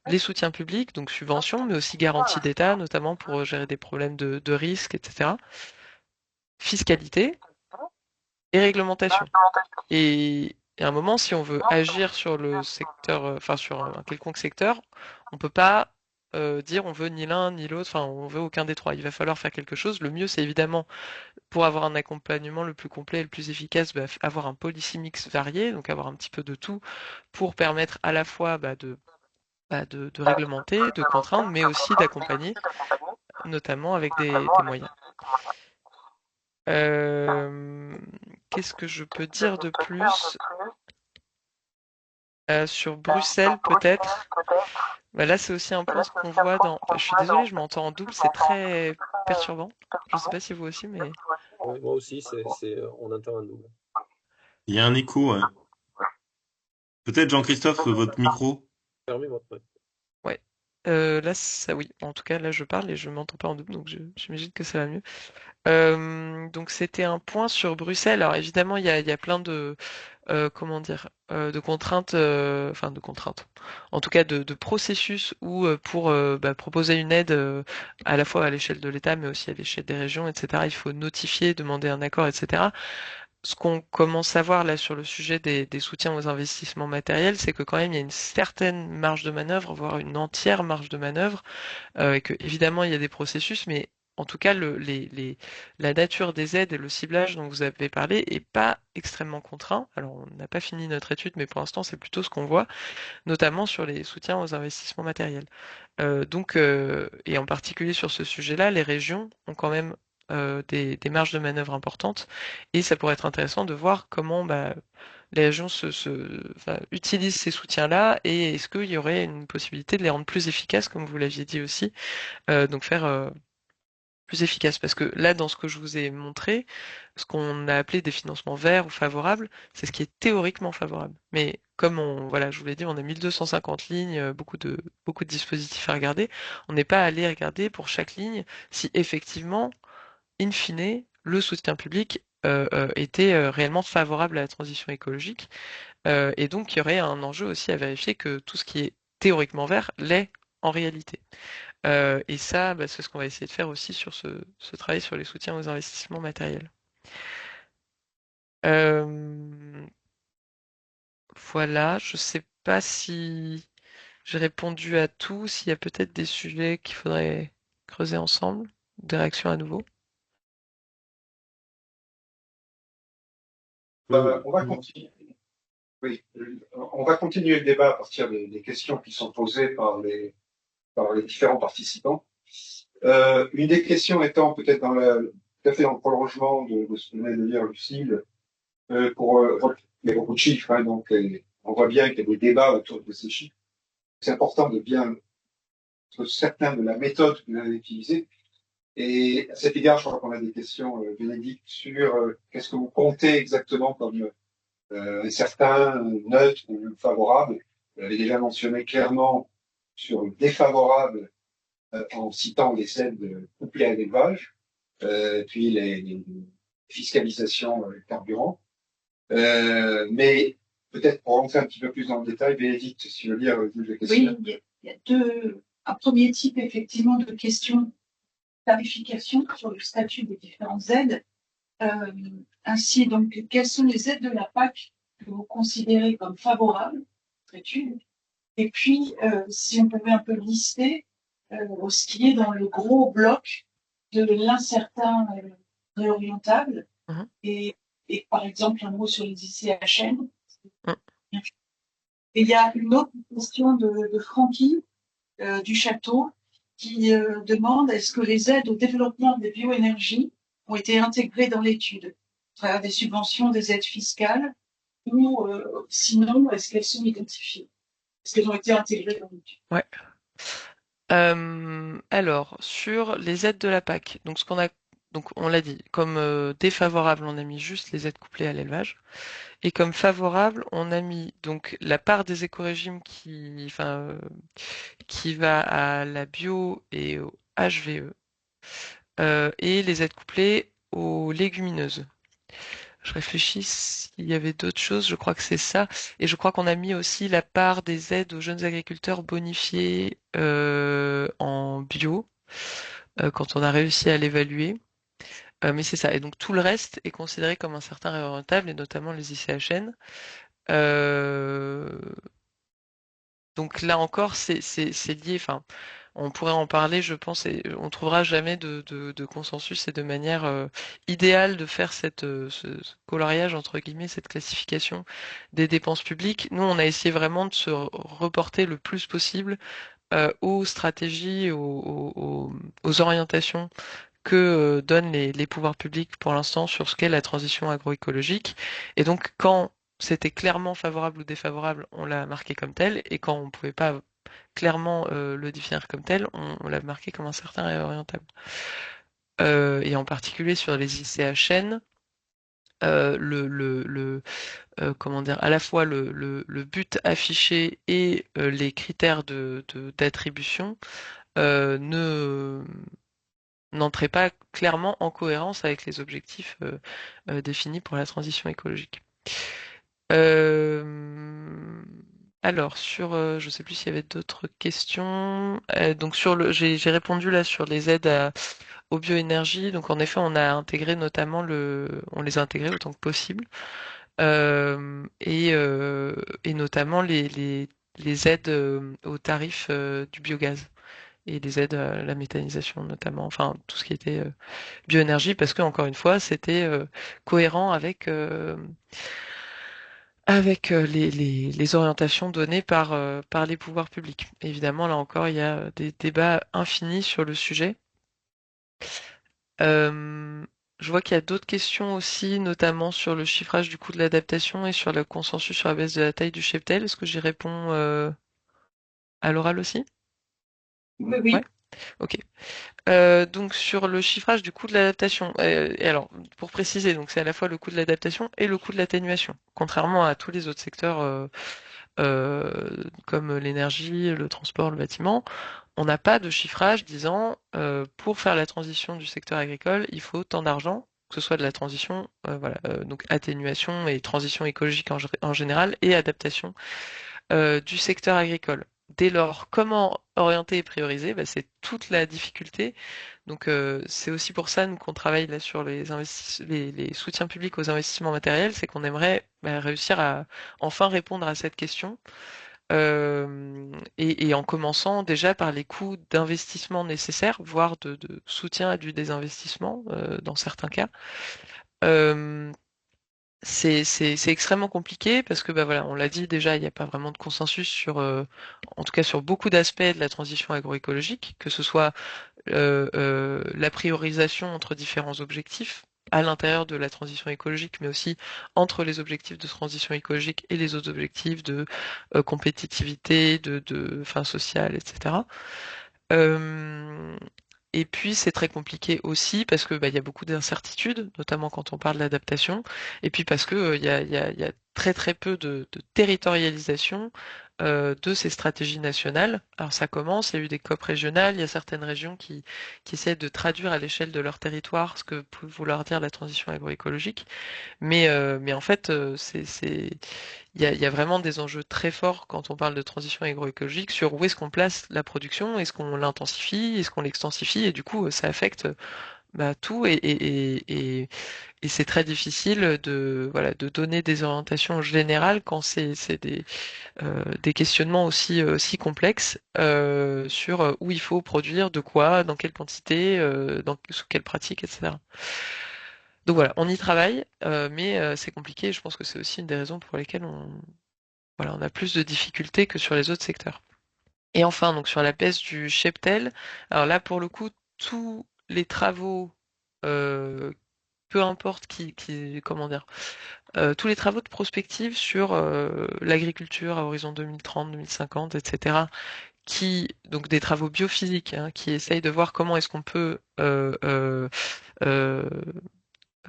Les soutiens publics, donc subventions, mais aussi garanties d'État, notamment pour gérer des problèmes de risque, etc. Fiscalité et réglementation. Et à un moment, si on veut agir sur le secteur, enfin sur un quelconque secteur, on peut pas dire on veut ni l'un ni l'autre, enfin on veut aucun des trois. Il va falloir faire quelque chose. Le mieux, c'est évidemment pour avoir un accompagnement le plus complet et le plus efficace, avoir un policy mix varié, donc avoir un petit peu de tout pour permettre à la fois de réglementer, de contraindre, mais aussi d'accompagner, notamment avec des moyens. Qu'est-ce que je peux dire de plus sur Bruxelles, peut-être? Là, c'est aussi un point qu'on voit dans... je suis désolée, je m'entends en double, c'est très perturbant. Je ne sais pas si vous aussi, mais... Oui, moi aussi, on entend un double. Il y a un écho. Peut-être Jean-Christophe, votre micro. Fermez votre mic. Ouais. Là, ça oui. En tout cas, là, je parle et je m'entends pas en double, donc j'imagine que ça va mieux. Donc, c'était un point sur Bruxelles. Alors, évidemment, il y a plein de, comment dire, de contraintes, enfin de contraintes. En tout cas, de processus où pour proposer une aide à la fois à l'échelle de l'État, mais aussi à l'échelle des régions, etc. Il faut notifier, demander un accord, etc. Ce qu'on commence à voir là sur le sujet des soutiens aux investissements matériels, c'est que quand même il y a une certaine marge de manœuvre, voire une entière marge de manœuvre, et que évidemment il y a des processus, mais en tout cas, la nature des aides et le ciblage dont vous avez parlé est pas extrêmement contraint. Alors, on n'a pas fini notre étude, mais pour l'instant, c'est plutôt ce qu'on voit, notamment sur les soutiens aux investissements matériels. Et en particulier sur ce sujet-là, les régions ont quand même des marges de manœuvre importantes, et ça pourrait être intéressant de voir comment les régions utilisent ces soutiens-là, et est-ce qu'il y aurait une possibilité de les rendre plus efficaces, comme vous l'aviez dit aussi, donc faire plus efficace. Parce que là, dans ce que je vous ai montré, ce qu'on a appelé des financements verts ou favorables, c'est ce qui est théoriquement favorable. Mais comme voilà, je vous l'ai dit, on a 1250 lignes, beaucoup de dispositifs à regarder. On n'est pas allé regarder pour chaque ligne si effectivement, in fine, le soutien public était réellement favorable à la transition écologique. Et donc, il y aurait un enjeu aussi à vérifier que tout ce qui est théoriquement vert l'est en réalité. Et ça, c'est ce qu'on va essayer de faire aussi sur ce travail sur les soutiens aux investissements matériels. Voilà, je sais pas si j'ai répondu à tout, s'il y a peut-être des sujets qu'il faudrait creuser ensemble, des réactions à nouveau. On va continuer. Oui, on va continuer le débat à partir des questions qui sont posées par les différents participants. Une des questions étant peut-être tout à fait dans le prolongement de ce que venait de dire Lucille, pour il y a beaucoup de chiffres, hein, donc on voit bien qu'il y a des débats autour de ces chiffres. C'est important de bien être certain de la méthode que vous avez utilisée. Et à cet égard, je crois qu'on a des questions, Bénédicte, sur qu'est-ce que vous comptez exactement comme un certain neutre ou favorable. Vous l'avez déjà mentionné clairement sur le défavorable en citant les aides couplées à l'élevage, puis les fiscalisations carburant. Mais peut-être pour rentrer un petit peu plus dans le détail, Bénédicte, si tu veux dire, la question. Oui, il y a un premier type effectivement de questions clarification sur le statut des différentes aides. Ainsi, donc, quelles sont les aides de la PAC que vous considérez comme favorables, étude. Et puis, si on pouvait un peu lister ce qui est dans le gros bloc de l'incertain réorientable, et par exemple un mot sur les ICHN. Et il y a une autre question de Francky du Château qui demande est-ce que les aides au développement des bioénergies ont été intégrées dans l'étude, à travers des subventions, des aides fiscales, ou sinon, est-ce qu'elles sont identifiées? Est-ce qu'elles ont été intégrées dans l'étude? Ouais. Alors, sur les aides de la PAC, donc on l'a dit, comme défavorable, on a mis juste les aides couplées à l'élevage. Et comme favorable, on a mis donc la part des écorégimes qui va à la bio et au HVE, et les aides couplées aux légumineuses. Je réfléchis s'il y avait d'autres choses, je crois que c'est ça. Et je crois qu'on a mis aussi la part des aides aux jeunes agriculteurs bonifiés en bio, quand on a réussi à l'évaluer. Mais c'est ça. Et donc tout le reste est considéré comme un certain réorientable, et notamment les ICHN. Donc là encore, c'est lié. Enfin, on pourrait en parler, je pense, et on trouvera jamais de consensus et de manière idéale de faire ce coloriage entre guillemets, cette classification des dépenses publiques. Nous, on a essayé vraiment de se reporter le plus possible aux stratégies, aux orientations que donnent les pouvoirs publics pour l'instant sur ce qu'est la transition agroécologique. Et donc, quand c'était clairement favorable ou défavorable, on l'a marqué comme tel, et quand on ne pouvait pas clairement le définir comme tel, on l'a marqué comme un certain réorientable. Et en particulier sur les ICHN, comment dire, à la fois le but affiché et les critères d'attribution n'entrait pas clairement en cohérence avec les objectifs définis pour la transition écologique. Alors sur, je sais plus s'il y avait d'autres questions. Donc j'ai répondu là sur les aides aux bioénergies. Donc en effet, on a intégré notamment on les a intégrés autant que possible, et notamment les aides aux tarifs du biogaz. les aides à la méthanisation notamment, enfin tout ce qui était bioénergie, parce que encore une fois, c'était cohérent avec les orientations données par les pouvoirs publics. Évidemment, là encore, il y a des débats infinis sur le sujet. Je vois qu'il y a d'autres questions aussi, notamment sur le chiffrage du coût de l'adaptation et sur le consensus sur la baisse de la taille du cheptel. Est-ce que j'y réponds à l'oral aussi? Oui, oui. Ouais. Ok. Donc sur le chiffrage du coût de l'adaptation, et alors pour préciser, donc c'est à la fois le coût de l'adaptation et le coût de l'atténuation, contrairement à tous les autres secteurs comme l'énergie, le transport, le bâtiment, on n'a pas de chiffrage disant pour faire la transition du secteur agricole, il faut tant d'argent, que ce soit de la transition, voilà, donc atténuation et transition écologique en général et adaptation du secteur agricole. Dès lors, comment orienter et prioriser? Bah, c'est toute la difficulté. Donc c'est aussi pour ça nous qu'on travaille là sur les soutiens publics aux investissements matériels, c'est qu'on aimerait réussir à enfin répondre à cette question et en commençant déjà par les coûts d'investissement nécessaires, voire de soutien à du désinvestissement dans certains cas. C'est extrêmement compliqué parce que bah voilà, on l'a dit déjà, il n'y a pas vraiment de consensus sur, en tout cas sur beaucoup d'aspects de la transition agroécologique, que ce soit la priorisation entre différents objectifs à l'intérieur de la transition écologique, mais aussi entre les objectifs de transition écologique et les autres objectifs de compétitivité, de fin sociale, etc. Euh, et puis c'est très compliqué aussi parce que bah, il y a beaucoup d'incertitudes, notamment quand on parle d'adaptation, et puis parce que il y a très très peu de territorialisation de ces stratégies nationales. Alors ça commence, il y a eu des COP régionales, il y a certaines régions qui essaient de traduire à l'échelle de leur territoire ce que peut vouloir dire la transition agroécologique. Mais en fait, il y a vraiment des enjeux très forts quand on parle de transition agroécologique sur où est-ce qu'on place la production, est-ce qu'on l'intensifie, est-ce qu'on l'extensifie, et du coup, ça affecte bah, tout, et c'est très difficile de, voilà, de donner des orientations générales quand c'est des questionnements aussi complexes sur où il faut produire, de quoi, dans quelle quantité, sous quelle pratique, etc. Donc voilà, on y travaille, mais c'est compliqué. Je pense que c'est aussi une des raisons pour lesquelles voilà, on a plus de difficultés que sur les autres secteurs. Et enfin, donc sur la baisse du cheptel, alors là, pour le coup, tous les travaux, euh, peu importe comment dire, tous les travaux de prospective sur l'agriculture à horizon 2030, 2050, etc., donc des travaux biophysiques, hein, qui essayent de voir comment est-ce qu'on peut euh,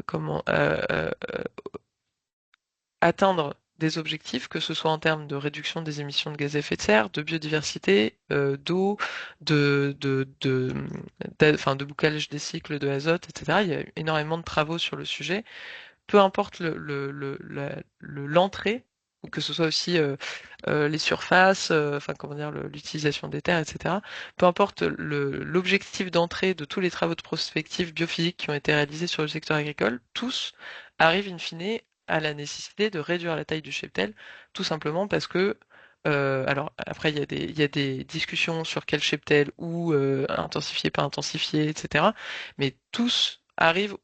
comment atteindre des objectifs, que ce soit en termes de réduction des émissions de gaz à effet de serre, de biodiversité, d'eau, enfin, de bouclage des cycles de azote, etc. Il y a eu énormément de travaux sur le sujet. Peu importe l'entrée, ou que ce soit aussi les surfaces, enfin comment dire, l'utilisation des terres, etc. Peu importe l'objectif d'entrée de tous les travaux de prospective biophysique qui ont été réalisés sur le secteur agricole, tous arrivent in fine à la nécessité de réduire la taille du cheptel, tout simplement parce que alors après il y a des discussions sur quel cheptel ou intensifié, pas intensifié, etc. Mais tous arrivent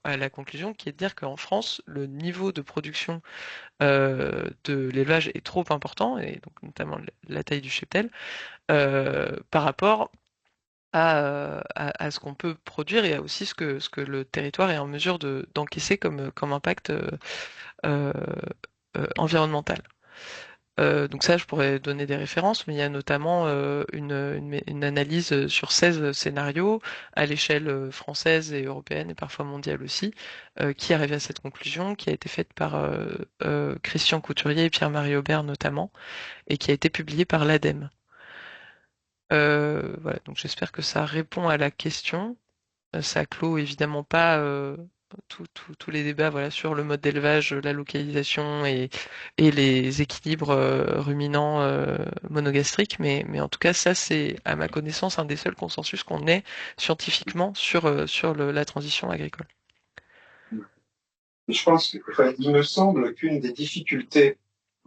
à la conclusion qui est de dire qu'en France, le niveau de production de l'élevage est trop important, et donc notamment la taille du cheptel, par rapport à ce qu'on peut produire et à aussi ce que le territoire est en mesure d'encaisser comme impact euh, environnemental. Donc ça, je pourrais donner des références, mais il y a notamment une analyse sur 16 scénarios à l'échelle française et européenne et parfois mondiale aussi, qui arrive à cette conclusion, qui a été faite par Christian Couturier et Pierre-Marie Aubert notamment, et qui a été publiée par l'ADEME. Voilà, donc j'espère que ça répond à la question. Ça clôt évidemment pas tous les débats voilà, sur le mode d'élevage, la localisation et les équilibres ruminants monogastriques, mais en tout cas, ça, c'est, à ma connaissance, un des seuls consensus qu'on ait scientifiquement sur la transition agricole. Je pense il me semble qu'une des difficultés,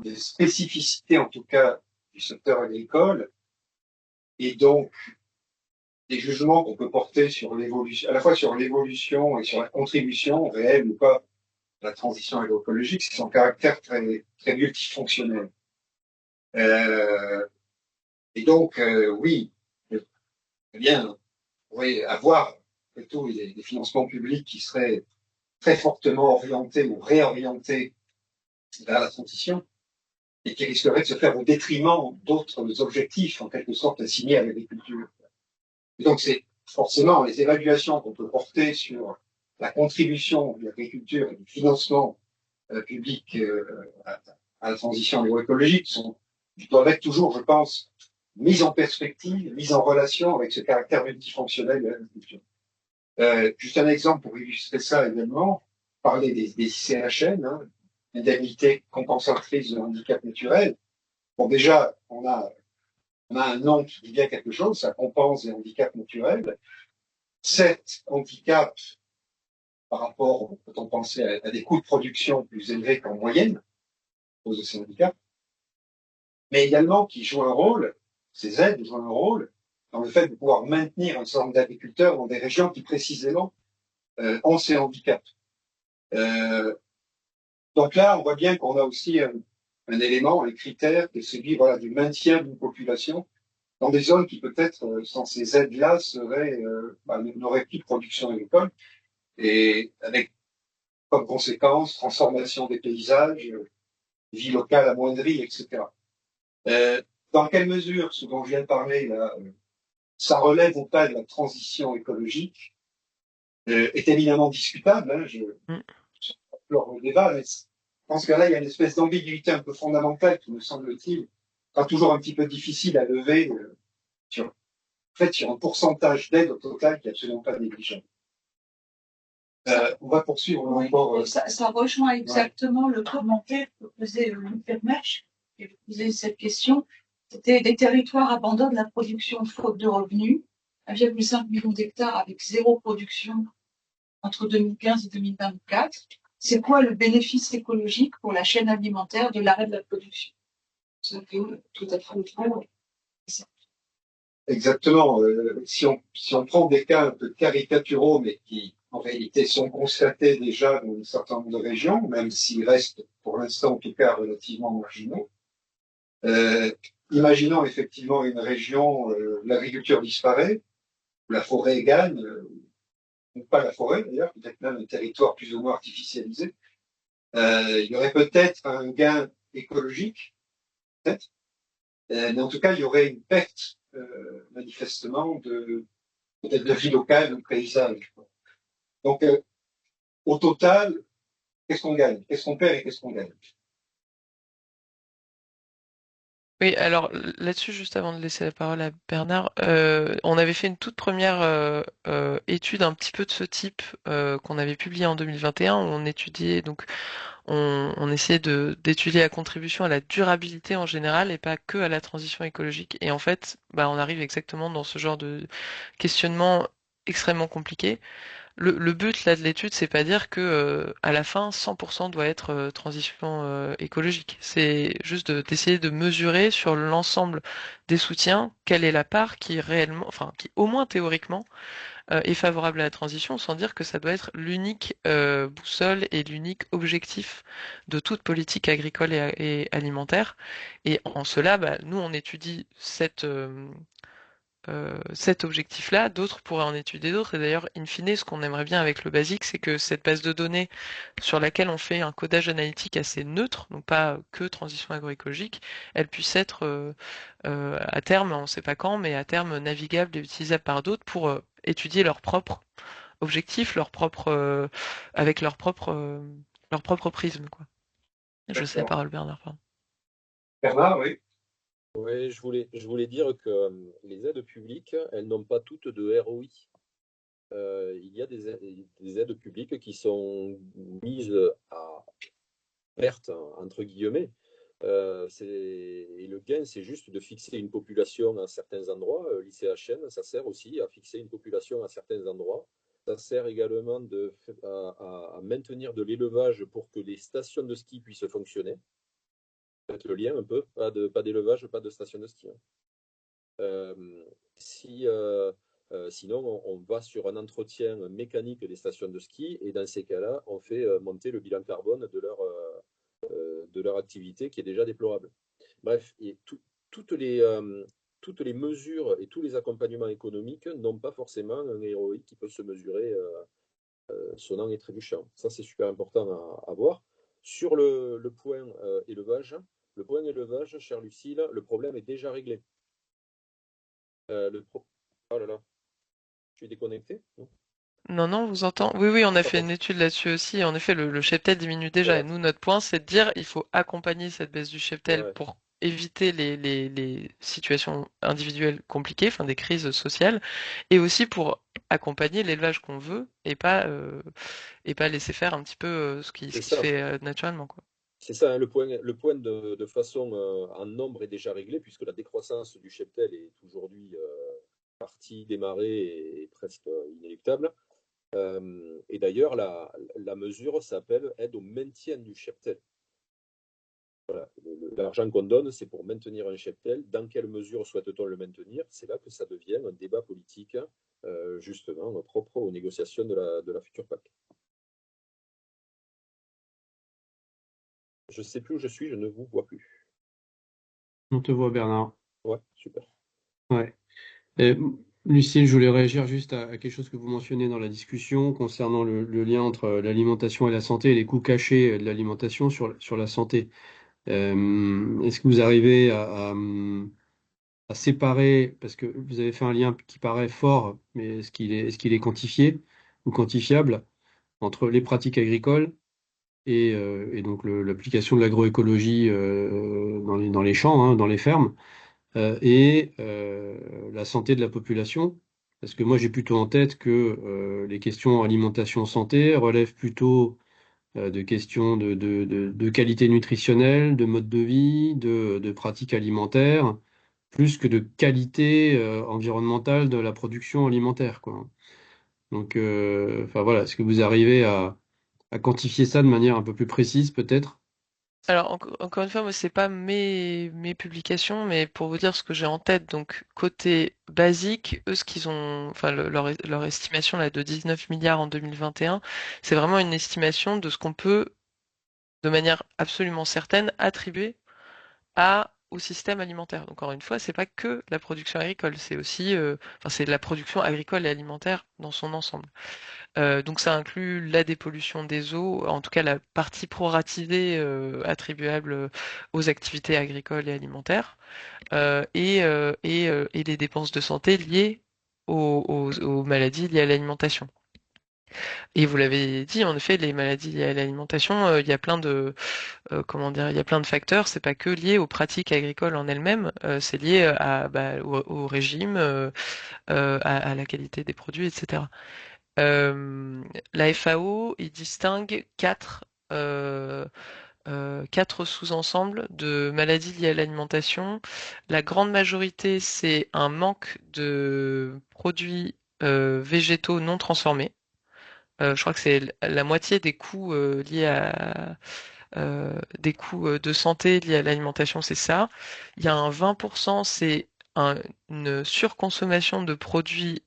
des spécificités en tout cas du secteur agricole, et donc des jugements qu'on peut porter sur l'évolution, à la fois sur l'évolution et sur la contribution réelle ou pas de la transition agroécologique, c'est son caractère très, très multifonctionnel. Et donc, oui, eh bien, on pourrait avoir plutôt des financements publics qui seraient très fortement orientés ou réorientés vers la transition et qui risqueraient de se faire au détriment d'autres objectifs, en quelque sorte, assignés à l'agriculture. Et donc, c'est forcément les évaluations qu'on peut porter sur la contribution de l'agriculture et du financement public à la transition agroécologique doivent être toujours, je pense, mises en perspective, mises en relation avec ce caractère multifonctionnel de l'agriculture. Juste un exemple pour illustrer ça également, parler des ICHN, hein, indemnité compensatrice de handicap naturel. Bon, déjà, on a un nom qui dit bien quelque chose, ça compense les handicaps naturels. Certes, handicap par rapport, peut-on penser à des coûts de production plus élevés qu'en moyenne, à cause de ces handicaps, mais également qui jouent un rôle, ces aides jouent un rôle dans le fait de pouvoir maintenir un certain nombre d'agriculteurs dans des régions qui précisément ont ces handicaps. Donc là, on voit bien qu'on a aussi un élément, un critère qui est celui voilà, du maintien d'une population dans des zones qui peut-être, sans ces aides-là, n'auraient plus de production agricole, et avec comme conséquence transformation des paysages, vie locale amoindrie, etc. Dans quelle mesure ce dont je viens de parler là, ça relève ou pas de la transition écologique est évidemment discutable. Hein, je explore le débat, mais je pense que là, il y a une espèce d'ambiguïté un peu fondamentale qui me semble-t-il sera toujours un petit peu difficile à lever sur un pourcentage d'aide au total qui est absolument pas négligeable. On va poursuivre encore. Ça rejoint exactement le commentaire que faisait Luc Vermech, qui posait cette question. C'était des territoires abandonnent la production faute de revenus, 1,5 million d'hectares avec zéro production entre 2015 et 2024. C'est quoi le bénéfice écologique pour la chaîne alimentaire de l'arrêt de la production? Ça fait tout à fait autre chose. Exactement. Si on prend des cas un peu caricaturaux, mais qui en réalité sont constatés déjà dans un certain nombre de régions, même s'ils restent pour l'instant en tout cas relativement marginaux. Imaginons effectivement une région où l'agriculture disparaît, où la forêt gagne, ou pas la forêt d'ailleurs, peut-être même un territoire plus ou moins artificialisé. Il y aurait peut-être un gain écologique, peut-être, mais en tout cas il y aurait une perte manifestement peut-être de vie locale ou de paysage. Donc au total, qu'est-ce qu'on gagne? Qu'est-ce qu'on perd et qu'est-ce qu'on gagne? Oui, alors là-dessus, juste avant de laisser la parole à Bernard, on avait fait une toute première étude un petit peu de ce type qu'on avait publiée en 2021, où on étudiait, donc on essayait d'étudier la contribution à la durabilité en général et pas que à la transition écologique. Et en fait, bah, on arrive exactement dans ce genre de questionnement extrêmement compliqué. Le but là de l'étude, c'est pas dire que à la fin 100% doit être transition écologique. C'est juste d'essayer de mesurer sur l'ensemble des soutiens quelle est la part qui réellement, enfin qui au moins théoriquement est favorable à la transition, sans dire que ça doit être l'unique boussole et l'unique objectif de toute politique agricole et alimentaire. Et en cela, bah, nous on étudie cet objectif-là, d'autres pourraient en étudier d'autres. Et d'ailleurs, in fine, ce qu'on aimerait bien avec le basique, c'est que cette base de données sur laquelle on fait un codage analytique assez neutre, donc pas que transition agroécologique, elle puisse être à terme, on ne sait pas quand, mais à terme navigable et utilisable par d'autres pour étudier leurs propres objectifs, avec leur propre prisme, quoi. Je sais la parole, Bernard, pardon. Bernard, oui. Oui, je voulais dire que les aides publiques, elles n'ont pas toutes de ROI. Il y a des aides publiques qui sont mises à perte, entre guillemets. Et le gain, c'est juste de fixer une population à certains endroits. L'ICHN, ça sert aussi à fixer une population à certains endroits. Ça sert également à maintenir de l'élevage pour que les stations de ski puissent fonctionner. Faites le lien un peu, pas d'élevage, pas de station de ski. Sinon, on va sur un entretien mécanique des stations de ski et dans ces cas-là, on fait monter le bilan carbone de leur activité qui est déjà déplorable. Bref, toutes les mesures et tous les accompagnements économiques n'ont pas forcément un ROI qui peut se mesurer sonnant et trébuchant. Ça, c'est super important à voir. Sur le point élevage, chère Lucille, le problème est déjà réglé. Oh là là, je suis déconnecté? Non, non, on vous entend. Oui, oui, on a fait Pardon. une étude là-dessus aussi. En effet, le cheptel diminue déjà. Et Voilà. nous, notre point, c'est de dire il faut accompagner cette baisse du cheptel Ouais. pour éviter les situations individuelles compliquées, enfin des crises sociales, et aussi pour accompagner l'élevage qu'on veut et pas laisser faire un petit peu ce C'est qui se ça. fait naturellement, quoi. C'est ça, hein, le point de façon en nombre est déjà réglé, puisque la décroissance du cheptel est aujourd'hui partie, démarrée et presque inéluctable. Et d'ailleurs, la mesure s'appelle aide au maintien du cheptel. Voilà. L'argent qu'on donne, c'est pour maintenir un cheptel. Dans quelle mesure souhaite-t-on le maintenir? C'est là que ça devient un débat politique, justement, propre aux négociations de la future PAC. Je ne sais plus où je suis, je ne vous vois plus. On te voit, Bernard. Ouais, super. Ouais. Et, Lucille, je voulais réagir juste à quelque chose que vous mentionnez dans la discussion concernant le lien entre l'alimentation et la santé et les coûts cachés de l'alimentation sur la santé. Est-ce que vous arrivez à séparer, parce que vous avez fait un lien qui paraît fort, mais est-ce qu'il est quantifié ou quantifiable entre les pratiques agricoles et donc l'application de l'agroécologie dans les champs, hein, dans les fermes, et la santé de la population? Parce que moi, j'ai plutôt en tête que les questions alimentation-santé relèvent plutôt de questions de qualité nutritionnelle, de mode de vie, de pratiques alimentaires, plus que de qualité environnementale de la production alimentaire, quoi. Donc, enfin voilà, est-ce que vous arrivez à quantifier ça de manière un peu plus précise, peut-être? Alors, encore une fois, moi, c'est pas mes publications, mais pour vous dire ce que j'ai en tête, donc, côté basique, eux, ce qu'ils ont, enfin, leur estimation, là, de 19 milliards en 2021, c'est vraiment une estimation de ce qu'on peut, de manière absolument certaine, attribuer au système alimentaire. Donc, encore une fois, c'est pas que la production agricole, c'est aussi, enfin, c'est la production agricole et alimentaire dans son ensemble. Donc ça inclut la dépollution des eaux, en tout cas la partie proratisée attribuable aux activités agricoles et alimentaires, et les dépenses de santé liées aux maladies liées à l'alimentation. Et vous l'avez dit, en effet, les maladies liées à l'alimentation, il y a plein de comment dire, il y a plein de facteurs. C'est pas que lié aux pratiques agricoles en elles-mêmes, c'est lié au régime, à la qualité des produits, etc. La FAO, il distingue quatre sous-ensembles de maladies liées à l'alimentation. La grande majorité, c'est un manque de produits végétaux non transformés. Je crois que c'est la moitié des coûts liés à des coûts de santé liés à l'alimentation, c'est ça. Il y a un 20%, c'est une surconsommation de produits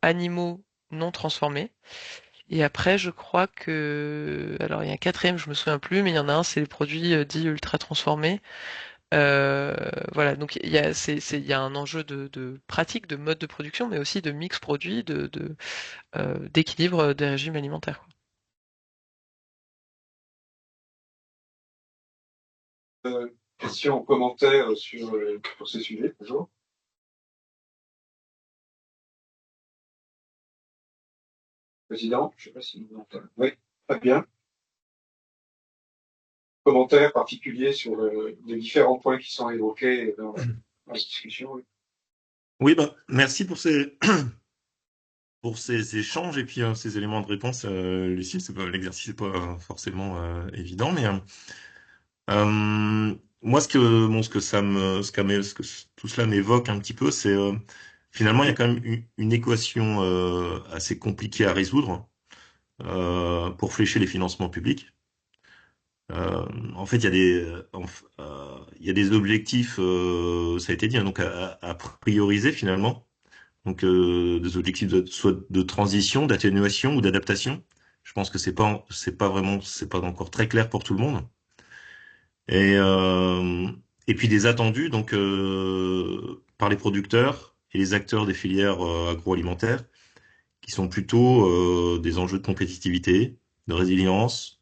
animaux non transformés. Et après, je crois que, alors il y a un quatrième, je me souviens plus, mais il y en a un, c'est les produits dits ultra transformés. Euh, voilà, donc il y a un enjeu de pratique, de mode de production, mais aussi de mix produit, d'équilibre des régimes alimentaires, quoi. Questions, commentaires sur ces sujets, toujours. Président, je ne sais pas si vous m'entendez. Oui, très bien. Commentaires particuliers sur les différents points qui sont évoqués dans la discussion. Oui. Oui, bah, merci pour ces échanges et puis ces éléments de réponse, Lucie. L'exercice n'est pas forcément évident, mais moi, ce que tout cela m'évoque un petit peu, c'est finalement il y a quand même une équation assez compliquée à résoudre pour flécher les financements publics. En fait, il y a il y a des objectifs, ça a été dit, hein, donc à prioriser finalement. Donc des objectifs soit de transition, d'atténuation ou d'adaptation. Je pense que c'est pas encore très clair pour tout le monde. Et et puis des attendus donc par les producteurs et les acteurs des filières agroalimentaires, qui sont plutôt des enjeux de compétitivité, de résilience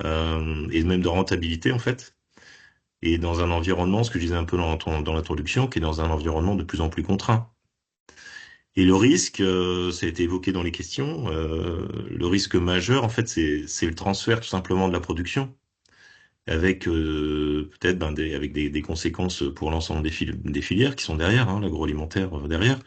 et même de rentabilité en fait. Et dans un environnement, ce que je disais un peu dans l'introduction, qui est dans un environnement de plus en plus contraint. Et le risque, ça a été évoqué dans les questions, le risque majeur, en fait, c'est le transfert tout simplement de la production, avec peut-être avec des conséquences pour l'ensemble des filières qui sont derrière, hein, l'agroalimentaire derrière.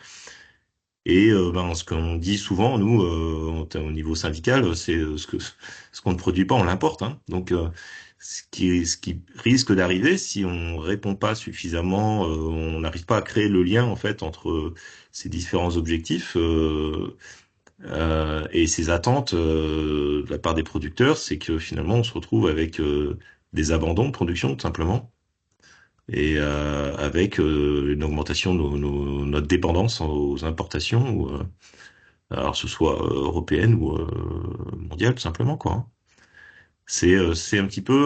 Et ce qu'on dit souvent, nous, au niveau syndical, c'est ce qu'on ne produit pas, on l'importe. Hein. Donc, ce qui risque d'arriver si on répond pas suffisamment, on n'arrive pas à créer le lien en fait entre ces différents objectifs et ces attentes de la part des producteurs, c'est que finalement on se retrouve avec des abandons de production tout simplement et avec une augmentation de notre dépendance aux importations, ou, alors ce soit européenne ou mondiale tout simplement quoi. Hein. C'est un petit peu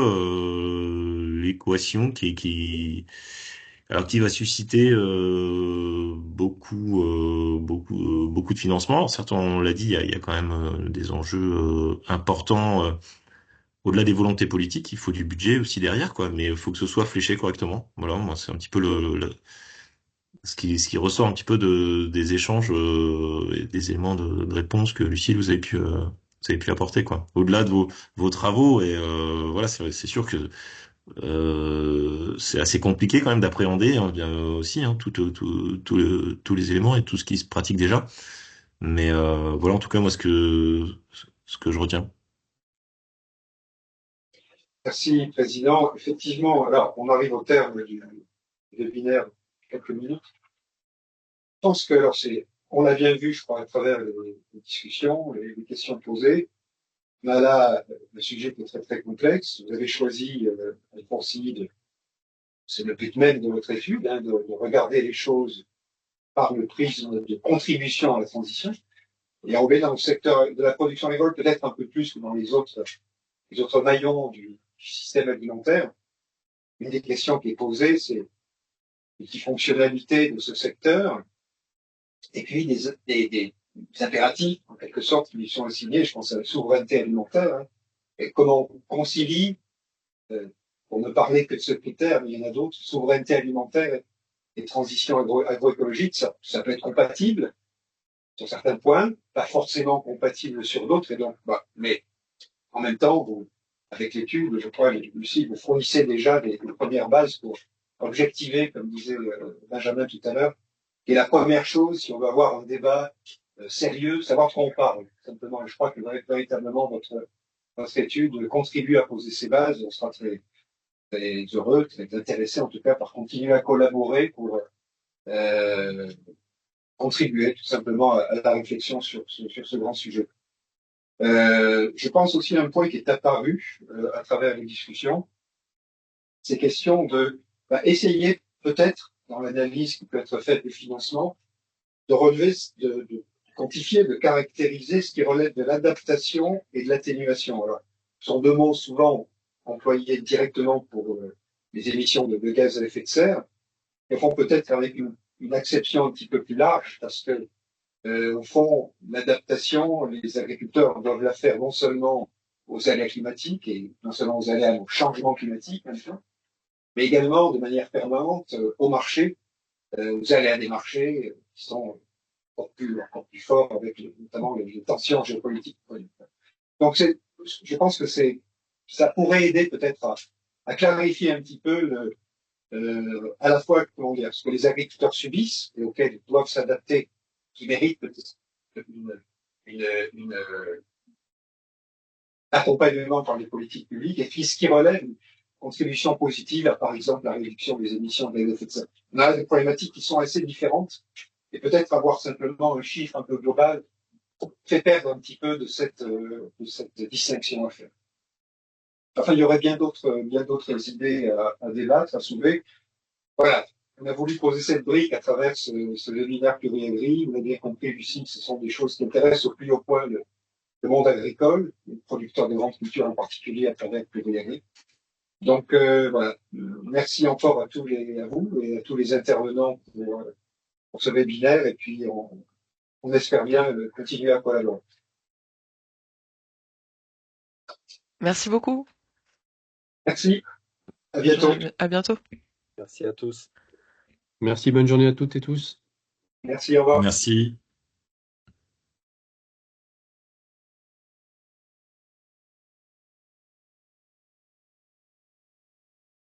l'équation alors qui va susciter beaucoup de financement. Alors, certes, on l'a dit, il y a quand même des enjeux importants au-delà des volontés politiques. Il faut du budget aussi derrière, quoi. Mais il faut que ce soit fléché correctement. Voilà, moi, c'est un petit peu ce qui ressort un petit peu des échanges et des éléments de réponse que Lucille vous avez pu apporter, quoi. Au-delà de vos travaux, et voilà, c'est sûr que c'est assez compliqué quand même d'appréhender, hein, bien aussi, hein, tous les éléments et tout ce qui se pratique déjà. Mais voilà, en tout cas, moi, ce que je retiens. Merci, Président. Effectivement, alors, on arrive au terme du webinaire, quelques minutes. Je pense que, alors, on l'a bien vu, je crois, à travers les discussions, les questions posées. On a là un sujet qui est très, très complexe. Vous avez choisi, c'est le but même de votre étude, hein, de regarder les choses par le prisme de contribution à la transition. Et on est dans le secteur de la production agricole, peut-être un peu plus que dans les autres maillons du système alimentaire. Une des questions qui est posée, c'est les fonctionnalités de ce secteur, et puis des impératifs, en quelque sorte, qui lui sont assignés. Je pense à la souveraineté alimentaire, hein, et comment on concilie, pour ne parler que de ce critère, mais il y en a d'autres, souveraineté alimentaire et transition agroécologique, ça peut être compatible sur certains points, pas forcément compatible sur d'autres, et donc, mais en même temps, avec l'étude, je crois, Lucie, vous fournissez déjà des premières bases pour objectiver, comme disait Benjamin tout à l'heure, qui est la première chose, si on veut avoir un débat sérieux, savoir de quoi on parle, simplement. Et je crois que véritablement, votre étude contribue à poser ces bases. On sera très, très heureux, très intéressé, en tout cas, par continuer à collaborer pour contribuer tout simplement à la réflexion sur ce grand sujet. Je pense aussi à un point qui est apparu à travers les discussions, ces questions de essayer peut-être, dans l'analyse qui peut être faite du financement, de relever, de quantifier, de caractériser ce qui relève de l'adaptation et de l'atténuation. Alors, ce sont deux mots souvent employés directement pour les émissions de gaz à effet de serre, et font peut-être avec une acception un petit peu plus large, parce que au fond, l'adaptation, les agriculteurs doivent la faire non seulement aux aléas climatiques et non seulement aux aléas au changement climatique, mais également de manière permanente au marché, aux aléas des marchés qui sont encore plus forts avec notamment les tensions géopolitiques. Donc, je pense que ça pourrait aider peut-être à clarifier un petit peu à la fois, comment dire, ce que les agriculteurs subissent et auxquels ils doivent s'adapter, qui méritent peut-être une accompagnement par les politiques publiques, et puis ce qui relève une contribution positive à, par exemple, la réduction des émissions de gaz à effet de serre. On a des problématiques qui sont assez différentes, et peut-être avoir simplement un chiffre un peu global fait perdre un petit peu de cette distinction à faire. enfin, il y aurait bien d'autres idées à débattre, à soulever. Voilà. On a voulu poser cette brique à travers ce webinaire pluriagri. Vous avez bien compris, Lucie, ce sont des choses qui intéressent au plus haut point le monde agricole, les producteurs de grandes cultures en particulier à travers pluriagri. Donc voilà, merci encore à vous et à tous les intervenants pour ce webinaire et puis on espère bien continuer à collaborer. Merci beaucoup. Merci, à bientôt. À bientôt. Merci à tous. Merci, bonne journée à toutes et tous. Merci, au revoir. Merci.